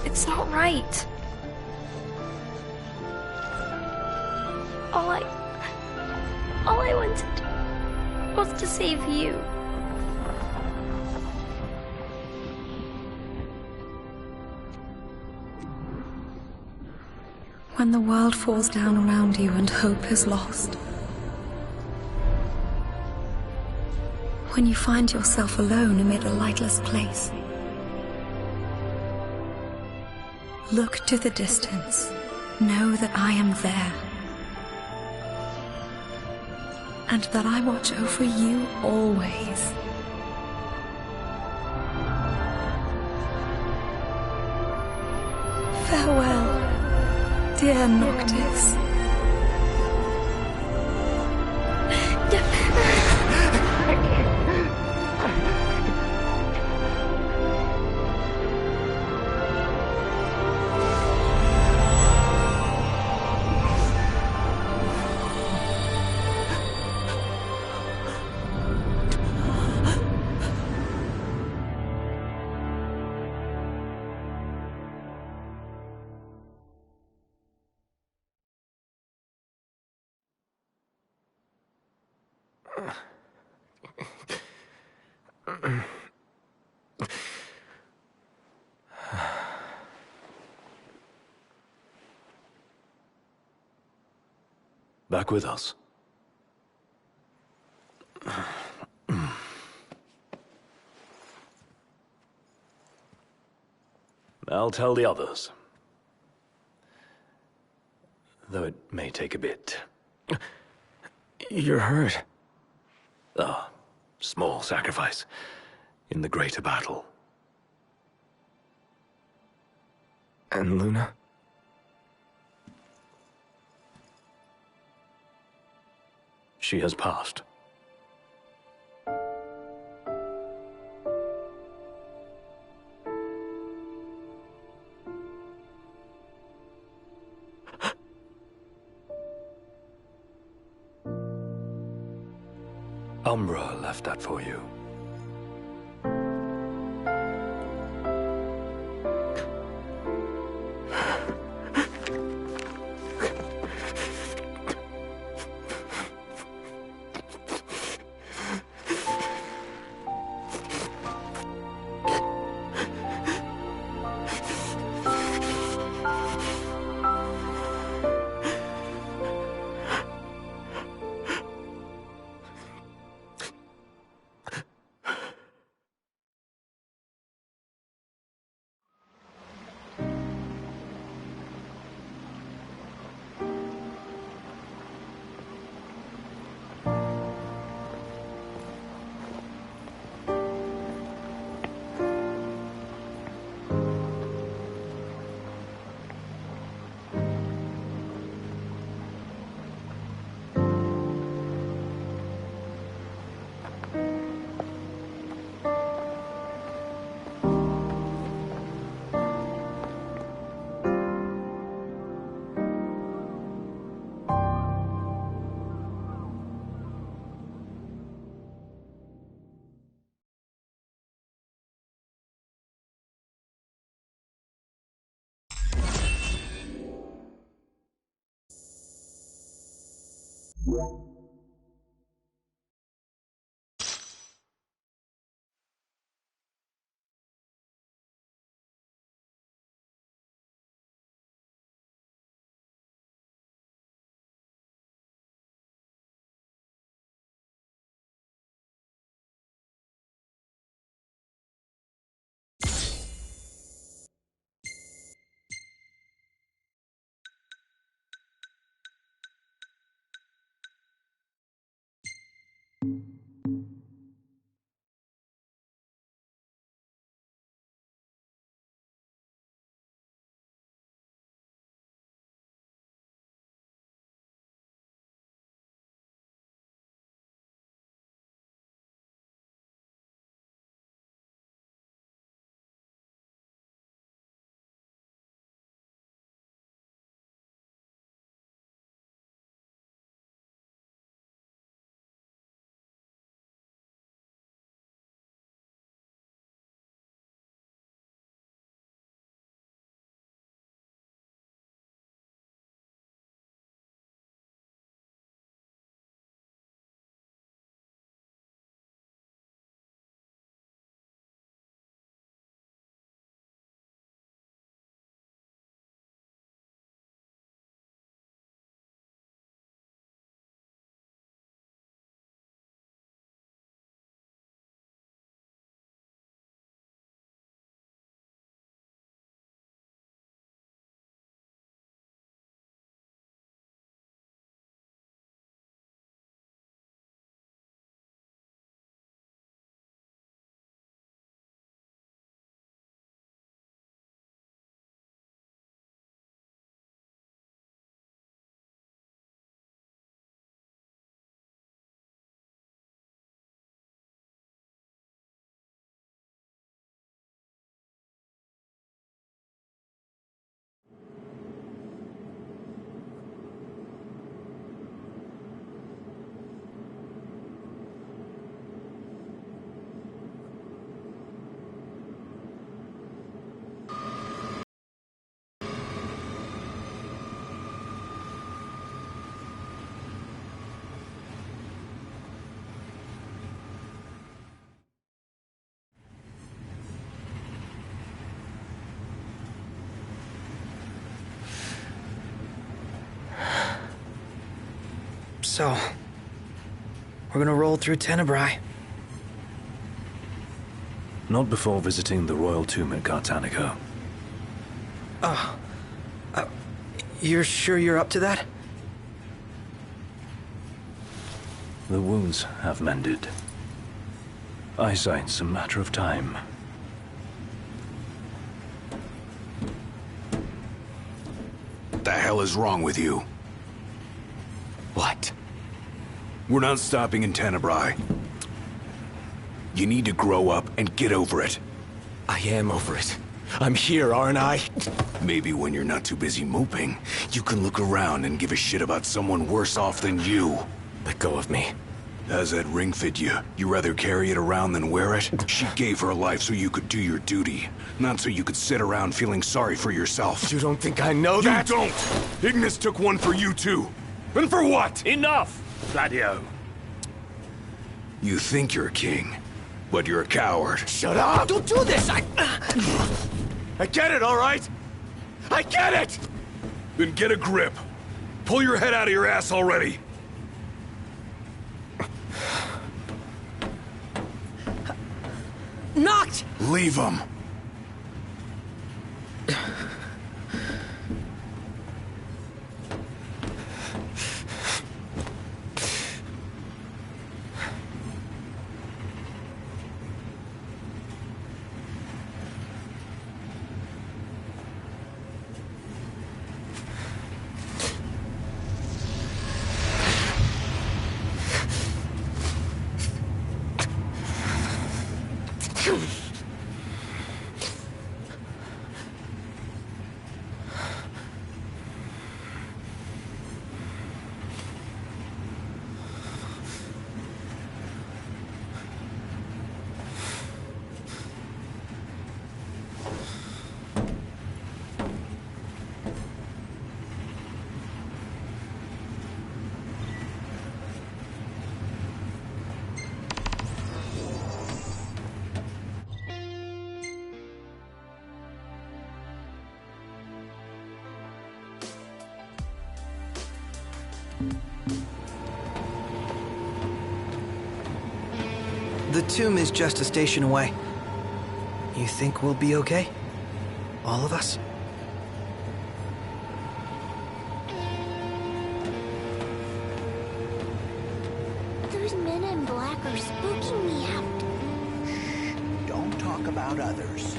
It's not right. All I wanted was to save you. When the world falls down around you and hope is lost. When you find yourself alone amid a lightless place. Look to the distance. Know that I am there. And that I watch over you always. Farewell, dear Noctis. Back with us. I'll tell the others. though it may take a bit. You're hurt. Ah, small sacrifice in the greater battle. And Luna? She has passed. Umbra left that for you. So, we're gonna roll through Tenebrae. Not before visiting the royal tomb at Gartanico. You're sure you're up to that? The wounds have mended. Eyesight's a matter of time. What the hell is wrong with you? What? We're not stopping in Tenebrae. You need to grow up and get over it. I am over it. I'm here, aren't I? Maybe when you're not too busy moping, you can look around and give a shit about someone worse off than you. Let go of me. How's that ring fit you? You rather carry it around than wear it? She gave her life so you could do your duty, not so you could sit around feeling sorry for yourself. You don't think I know that? You don't! Ignis took one for you too. And for what? Enough, Gladio. You think you're a king, but you're a coward. Shut up! Don't do this! I get it, all right? I get it! Then get a grip. Pull your head out of your ass already. Knocked! Leave him. The tomb is just a station away. You think we'll be okay? All of us? Those men in black are spooking me out. Shh. Don't talk about others.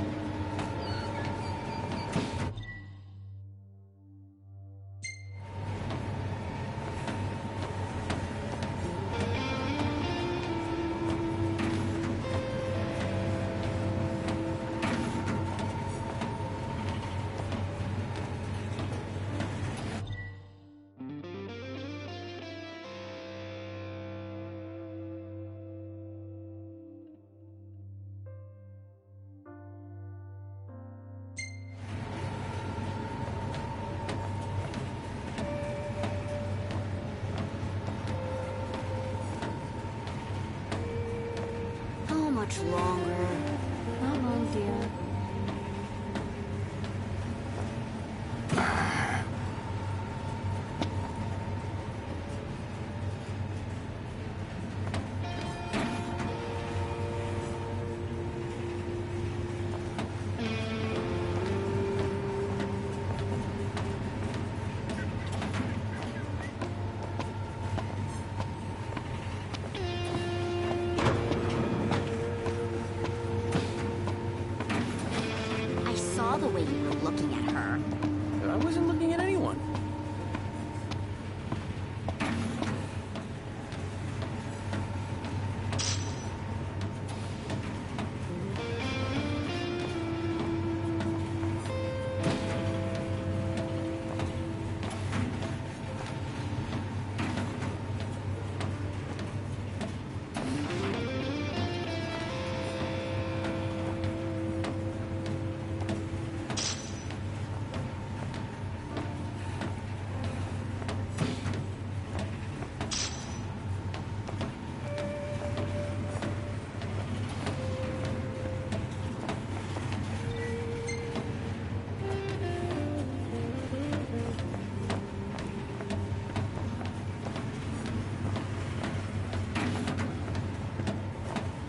Much longer. Not long, dear. The way you were looking at her. I wasn't looking at anyone.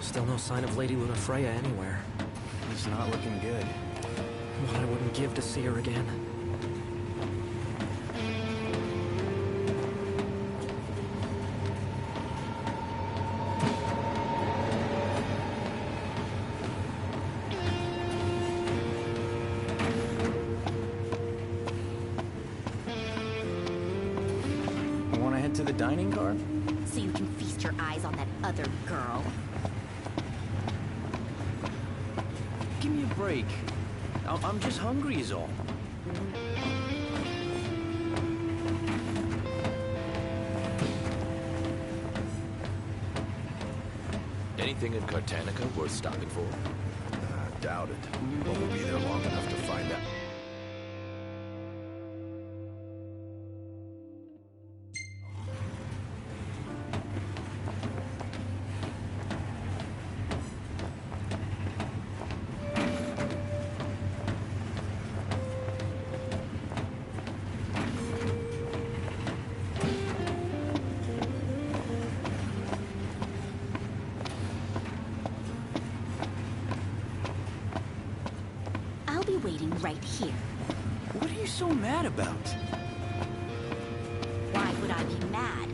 Still no sign of Lady Lunafreya anywhere. It's not looking good. What I wouldn't give to see her again. Want to head to the dining car? So you can feast your eyes on that other girl. Give me a break. I'm just hungry is all. Anything in Cartanica worth stopping for? Doubt it. But we'll be there long enough to find out. I'll be waiting right here. What are you so mad about? Why would I be mad?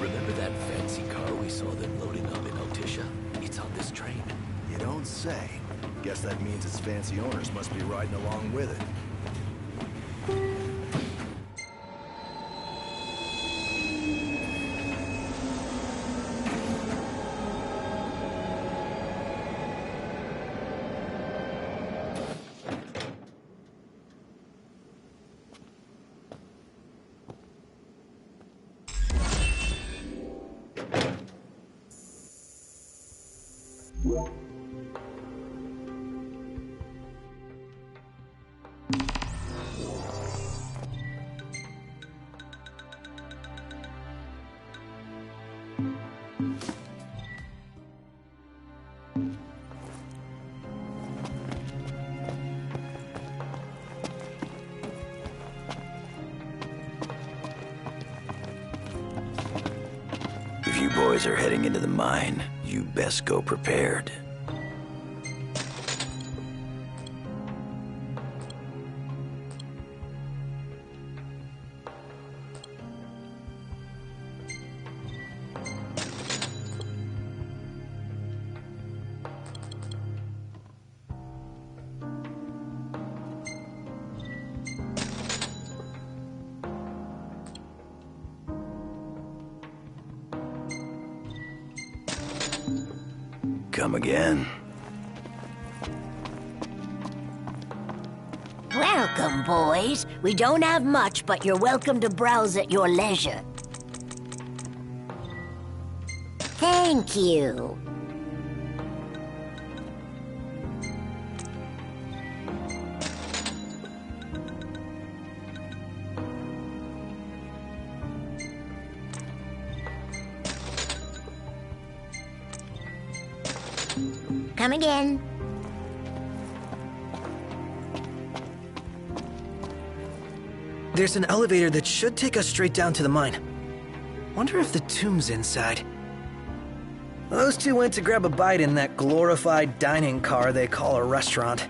Remember that fancy car we saw them loading up in Altisha? It's on this train. You don't say. Guess that means its fancy owners must be riding along with it. If you boys are heading into the mine, you best go prepared. Come again. Welcome, boys. We don't have much, but you're welcome to browse at your leisure. Thank you. Come again. There's an elevator that should take us straight down to the mine. Wonder if the tomb's inside. Those two went to grab a bite in that glorified dining car they call a restaurant.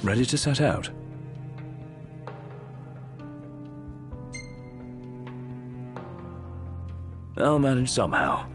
Ready to set out? I'll manage somehow.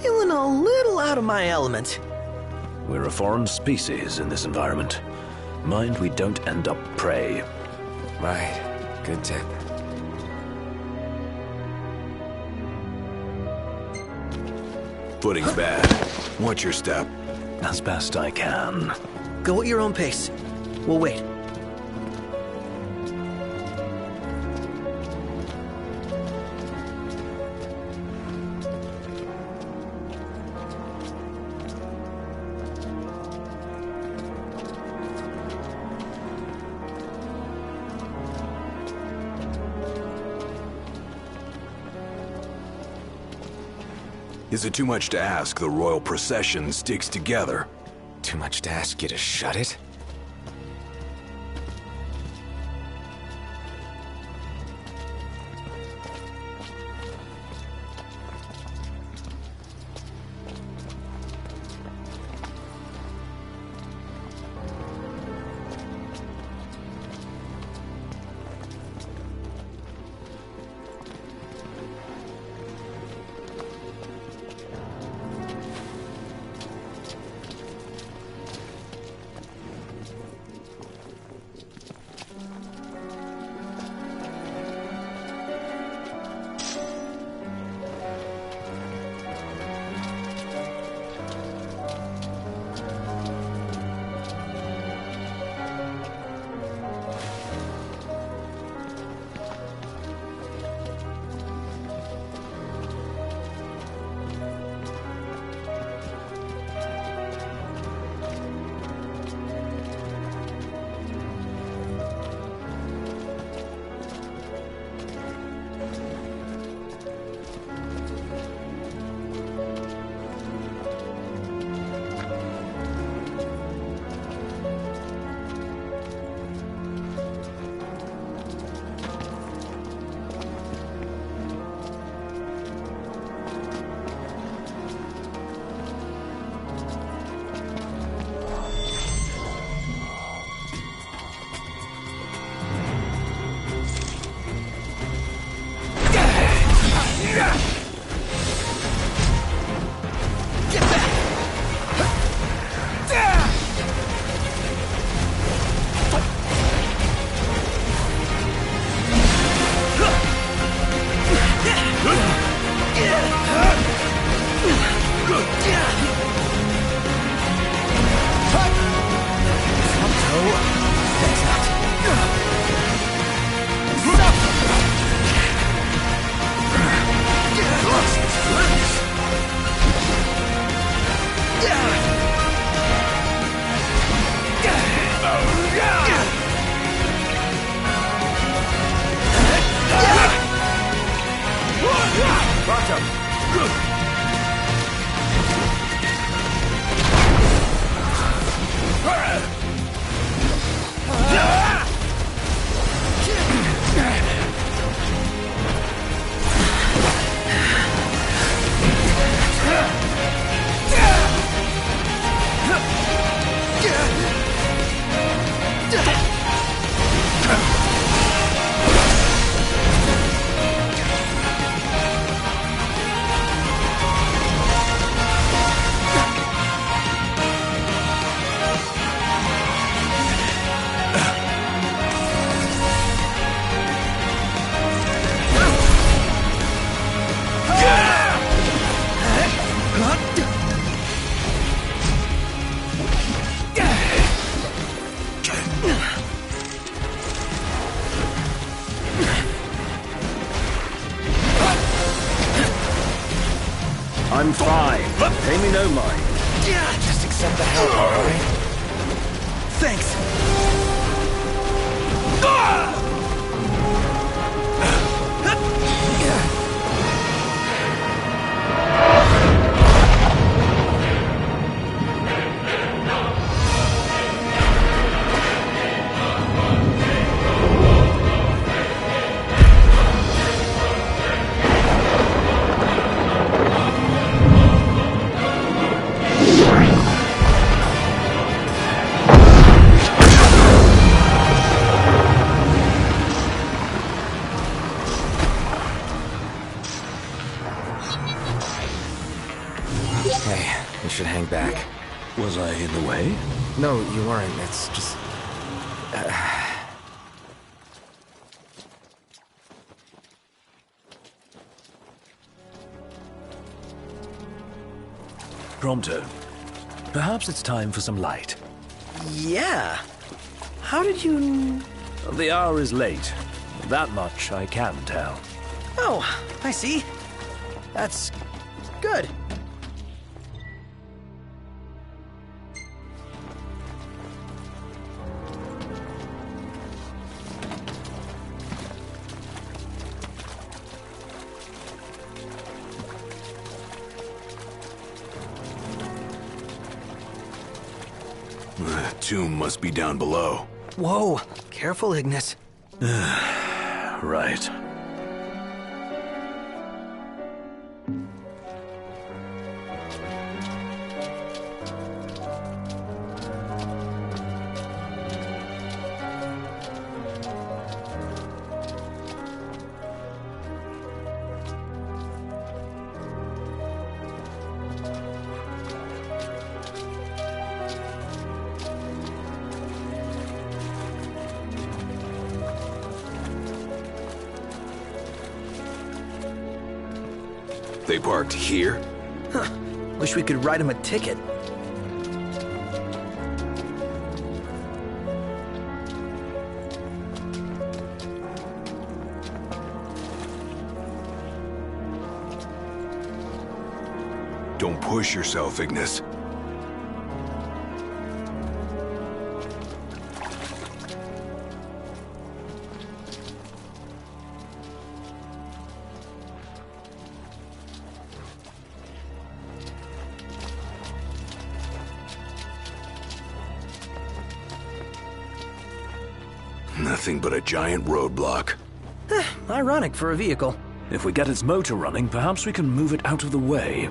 Feeling a little out of my element. We're a foreign species in this environment. Mind we don't end up prey. Right. Good tip. Footing's bad. Watch your step. As best I can. Go at your own pace. We'll wait. Is it too much to ask the royal procession sticks together? Too much to ask you to shut it? I'm fine. Pay me no mind. Just accept the help, alright? Thanks. Hey, you should hang back. Was I in the way? No, you weren't. It's just... Prompto, perhaps it's time for some light. Yeah. How did you... The hour is late. That much I can tell. Oh, I see. That's good. That tomb must be down below. Whoa, careful, Ignis. Right. They parked here? Huh. Wish we could write him a ticket. Don't push yourself, Ignis. Nothing but a giant roadblock. Ironic for a vehicle. If we get its motor running, perhaps we can move it out of the way.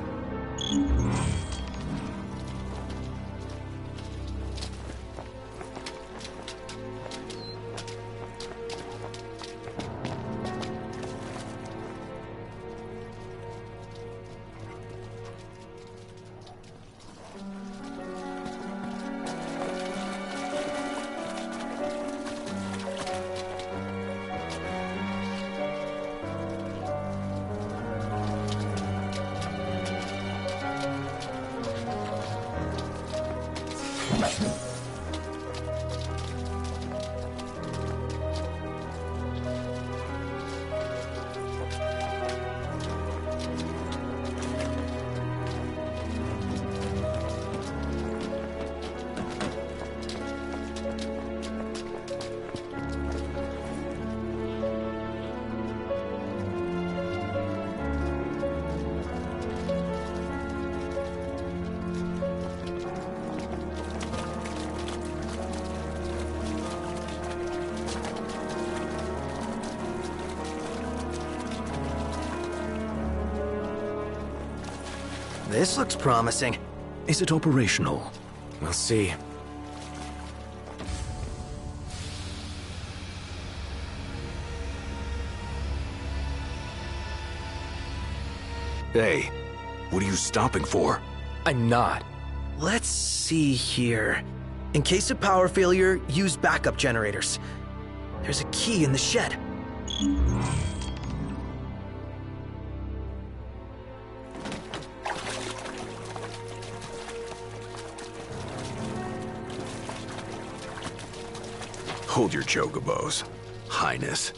This looks promising. Is it operational? We'll see. Hey, what are you stopping for? I'm not. Let's see here. In case of power failure, use backup generators. There's a key in the shed. Hold your chocobos, Highness.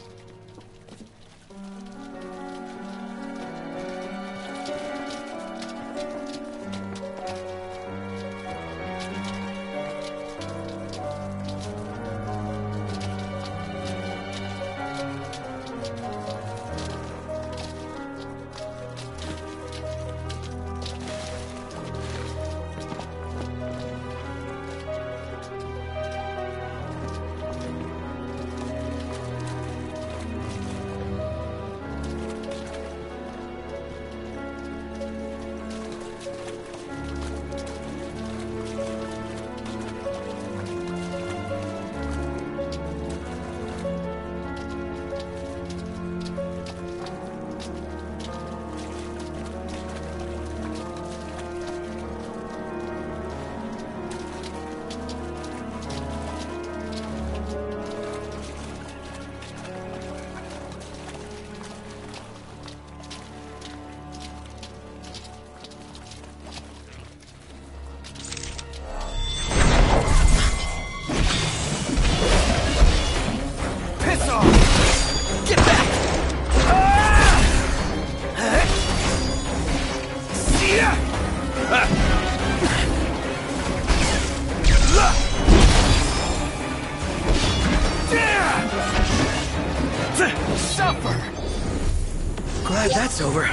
Glad that's over.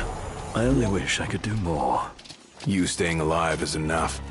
I only wish I could do more. You staying alive is enough.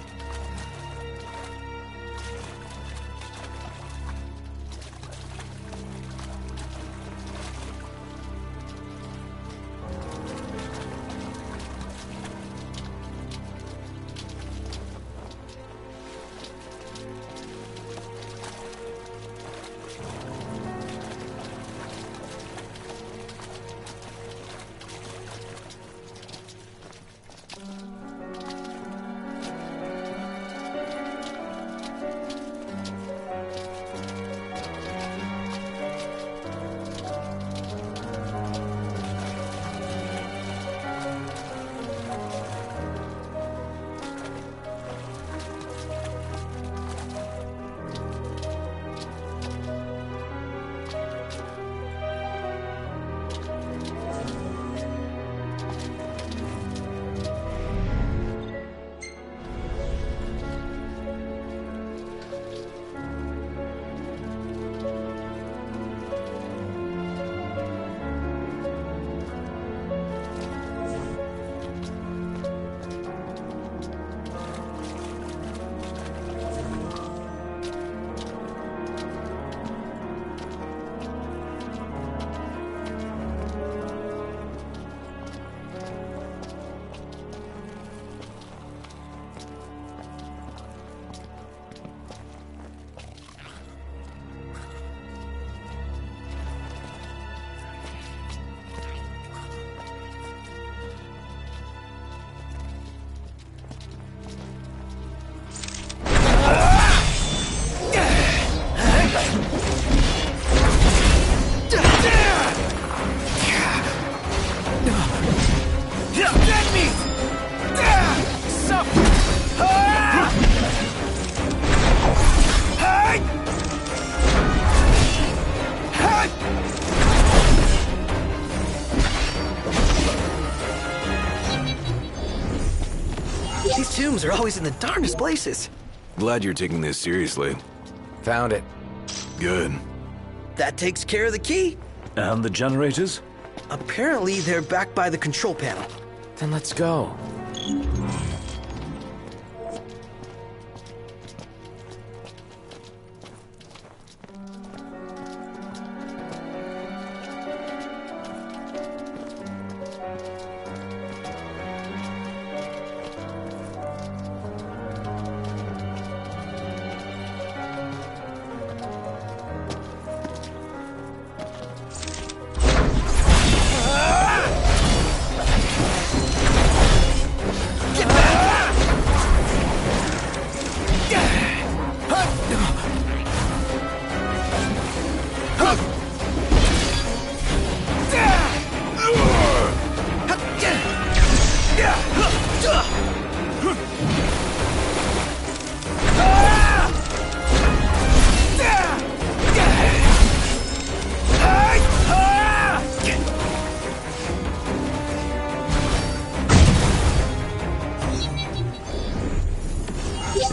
are always in the darndest places. Glad you're taking this seriously. Found it. Good. That takes care of the key. And the generators? Apparently, they're back by the control panel. Then let's go.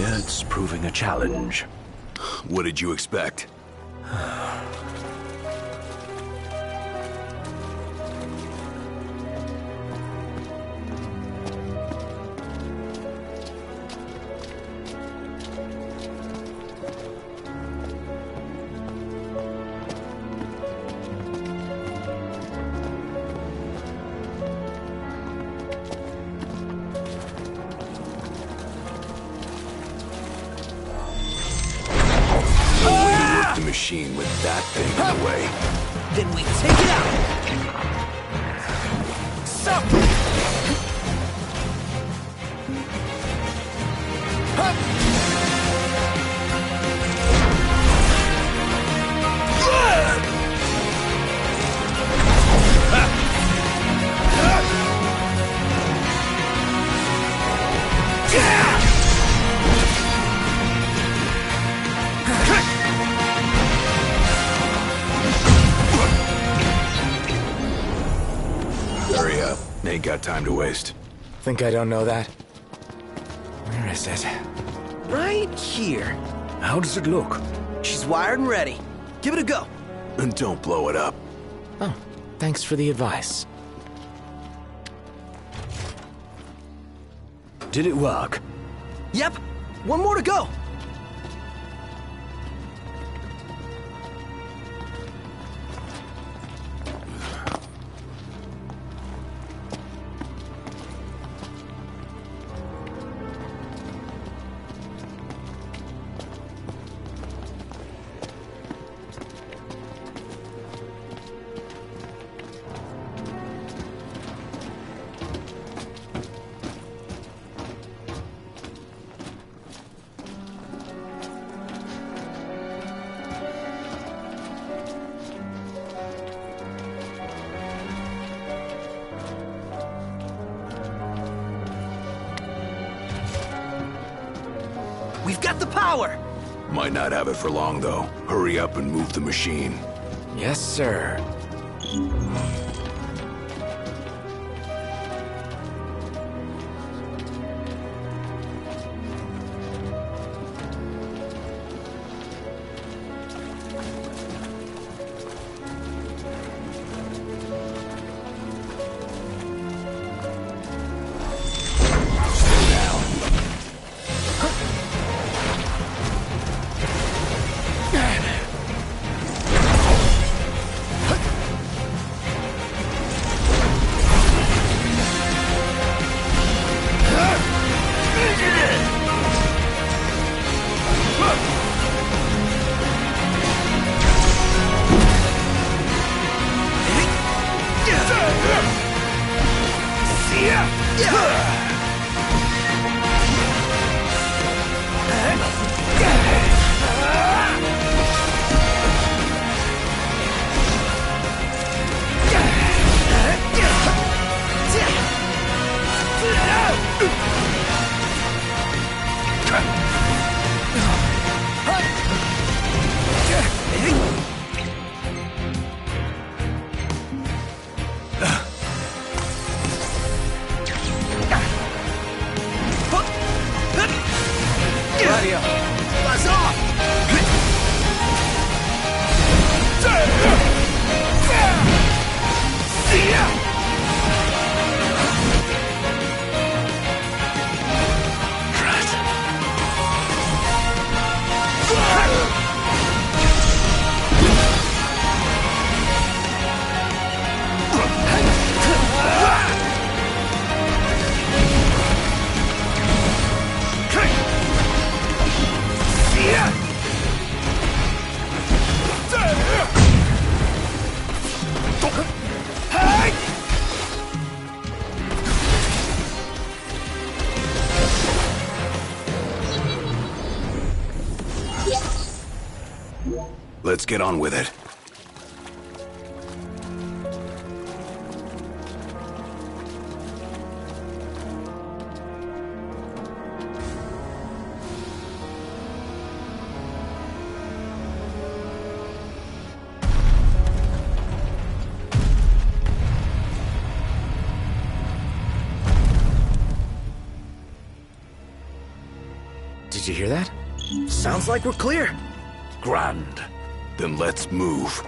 It's proving a challenge. What did you expect? The machine with that thing in the way. Then we take it out. Sup! Hurry up. Ain't got time to waste. Think I don't know that? Where is it? Right here. How does it look? She's wired and ready. Give it a go. And don't blow it up. Oh, thanks for the advice. Did it work? Yep. One more to go. We've got the power! Might not have it for long, though. Hurry up and move the machine. Yes, sir. Let's get on with it. Did you hear that? Sounds like we're clear. Grand. Then let's move.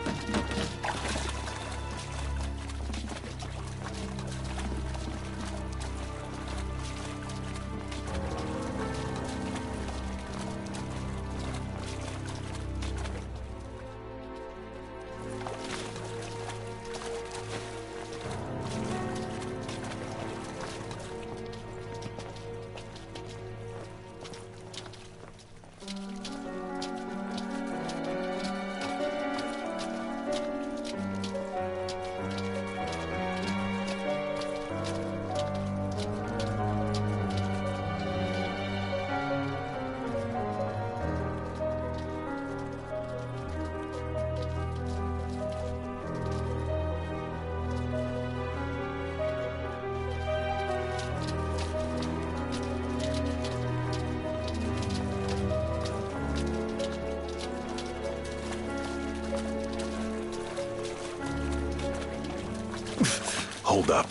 Hold up.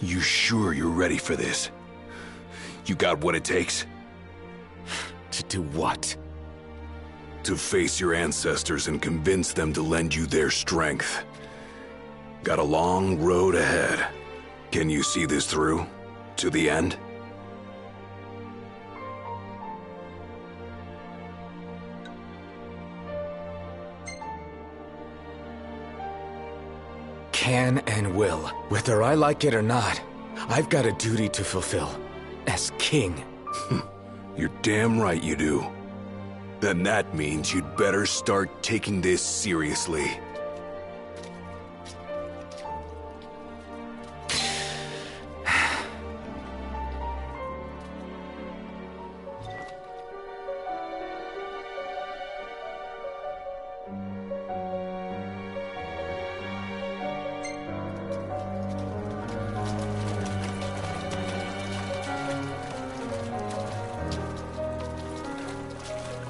You sure you're ready for this? You got what it takes? To do what? To face your ancestors and convince them to lend you their strength. Got a long road ahead. Can you see this through? To the end? Can and will. Whether I like it or not, I've got a duty to fulfill. As king. You're damn right you do. Then that means you'd better start taking this seriously.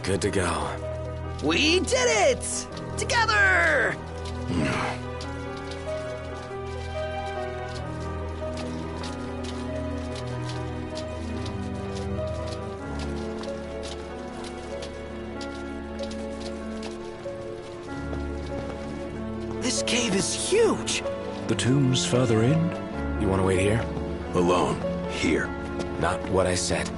Good to go. We did it! Together! This cave is huge! The tomb's further in? You want to wait here? Alone. Here. Not what I said.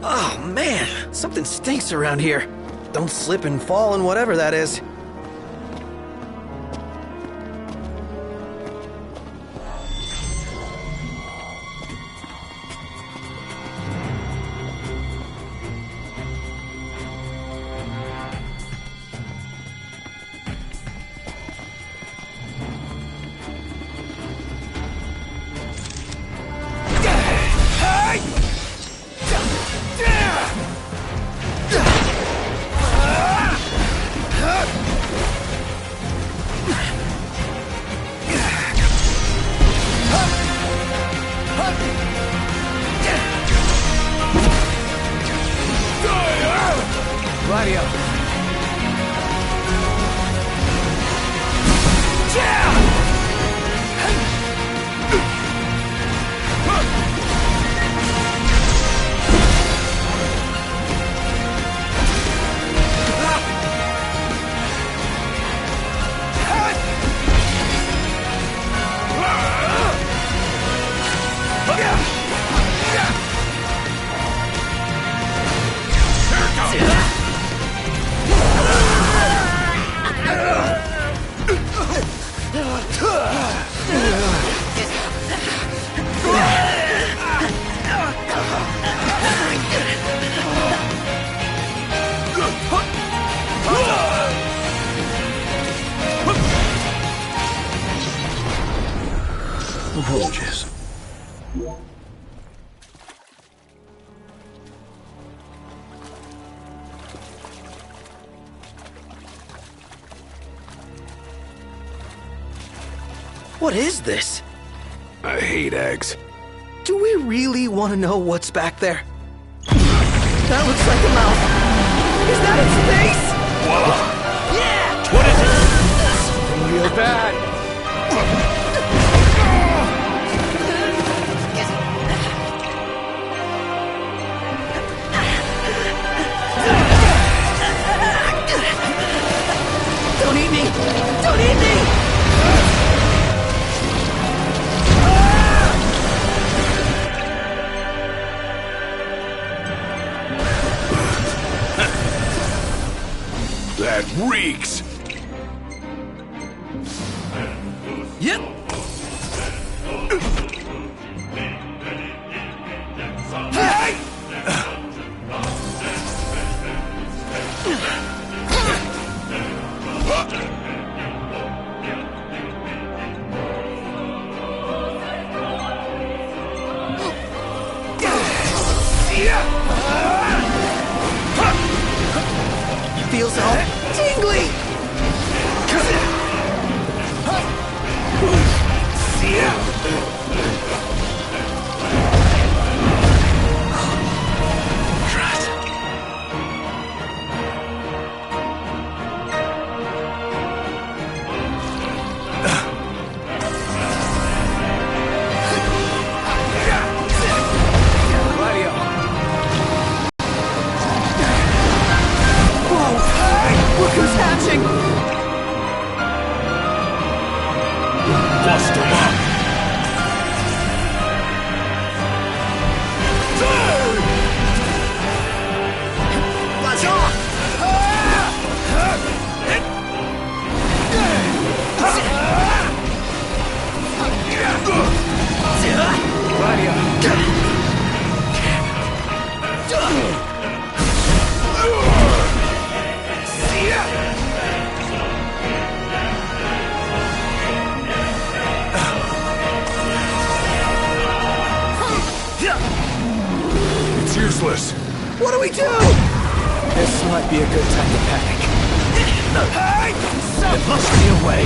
Oh, man! Something stinks around here. Don't slip and fall and whatever that is. Gladio. What is this? I hate eggs. Do we really want to know what's back there? That looks like a mouth. Is that its face? Whoa! Yeah! What is it? Real bad. Don't eat me! Don't eat me! That reeks! Yep! Feels all tingly! Whoa! Look who's hatching! Bust him up! Let's off! It's useless. What do we do? This might be a good time to panic. There must be a way.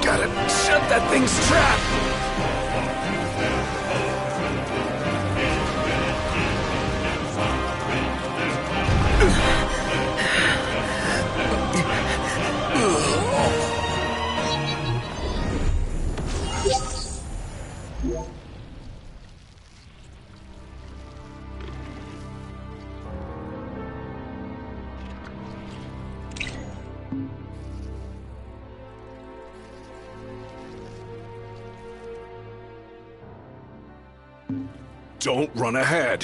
Gotta shut that thing's trap! Don't run ahead.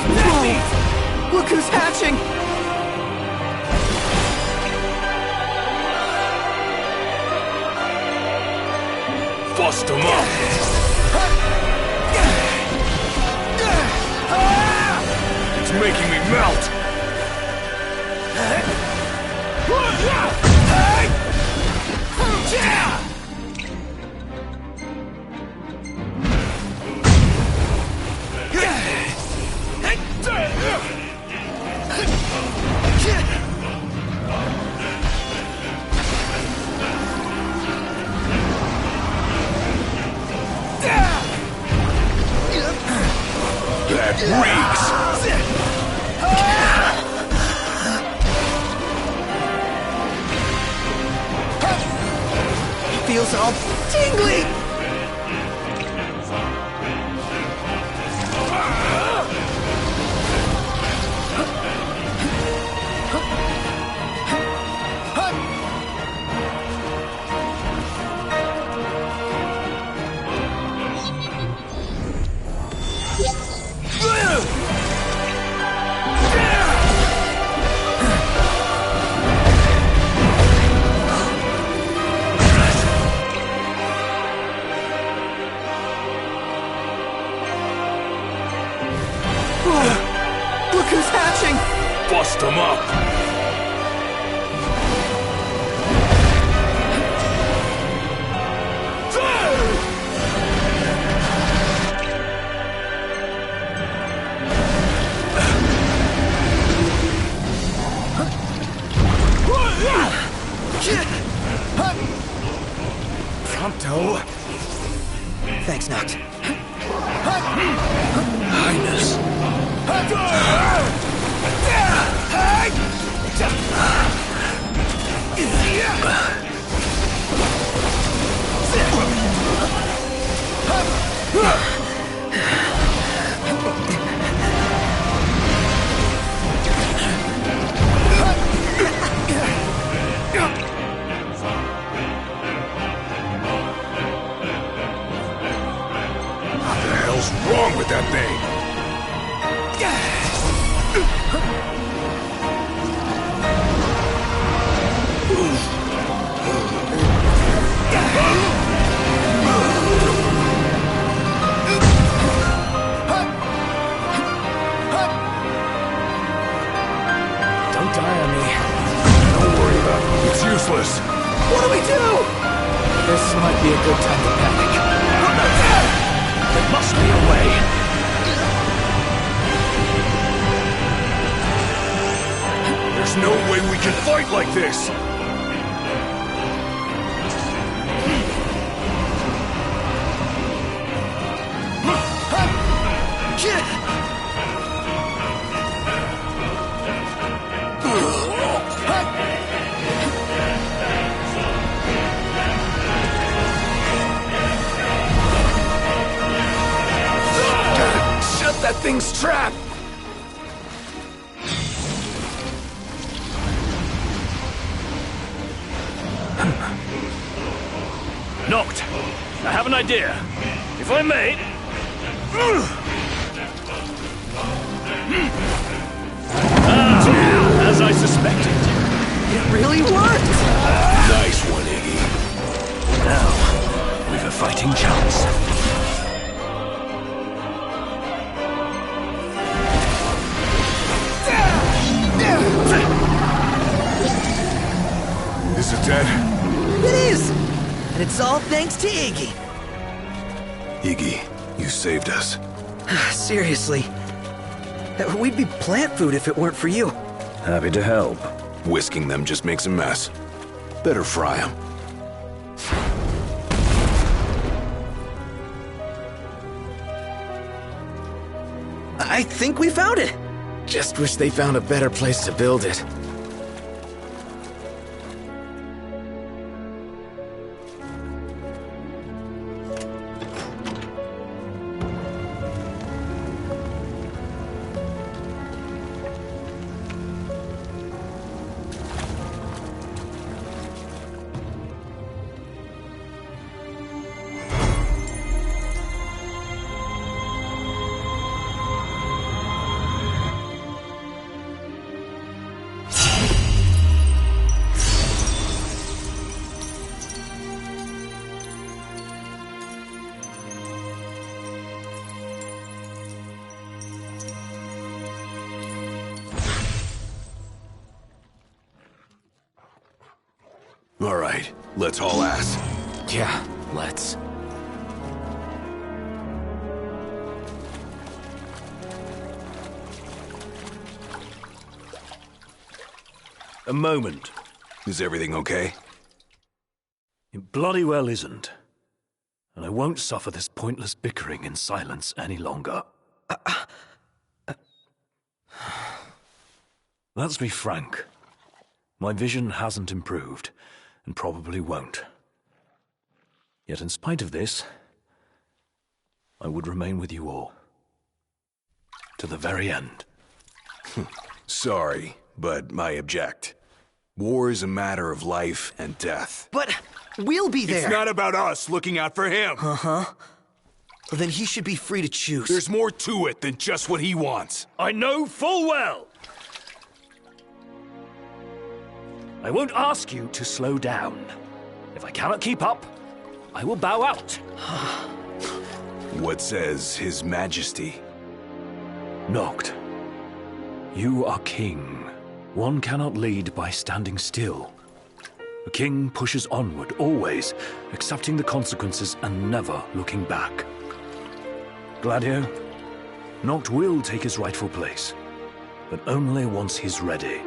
Whoa! Look who's hatching! Bust him up! It's making me melt! That reeks! Feels all tingly! Bust them up! Prompto. Thanks, Noct. Highness. What the hell's wrong with that thing? Don't die on me. Don't worry about it. It's useless. What do we do? This might be a good time to panic. There must be a way. There's no way we can fight like this! Shut that thing's trap! Noct, I have an idea. If I may... as I suspected. It really worked! Nice one, Iggy. Now, we've a fighting chance. Is it dead? It is! And it's all thanks to Iggy. Iggy, you saved us. Seriously. We'd be plant food if it weren't for you. Happy to help. Whisking them just makes a mess. Better fry them. I think we found it. Just wish they found a better place to build it. All right, let's haul ass. Yeah, let's. A moment. Is everything okay? It bloody well isn't. And I won't suffer this pointless bickering in silence any longer. Let's be frank. My vision hasn't improved, and probably won't. Yet in spite of this, I would remain with you all. To the very end. Sorry, but I object. War is a matter of life and death. But we'll be there. It's not about us looking out for him. Uh-huh. Well, then he should be free to choose. There's more to it than just what he wants. I know full well. I won't ask you to slow down. If I cannot keep up, I will bow out. What says His Majesty? Noct, you are king, One cannot lead by standing still. A king pushes onward, always, accepting the consequences and never looking back. Gladio, Noct will take his rightful place, but only once he's ready.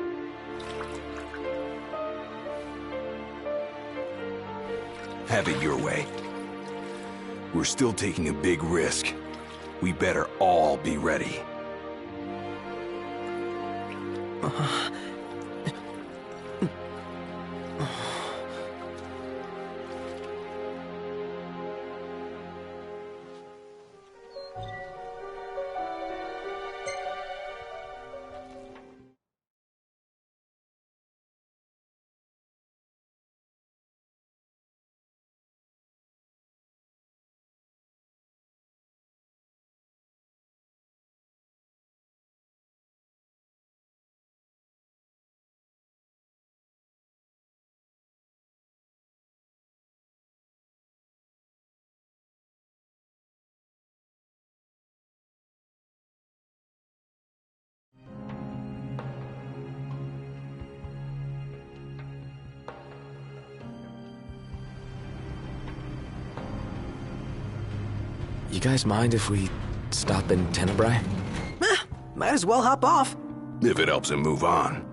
Have it your way. We're still taking a big risk. We better all be ready. You guys mind if we stop in Tenebrae? Might as well hop off. If it helps him move on.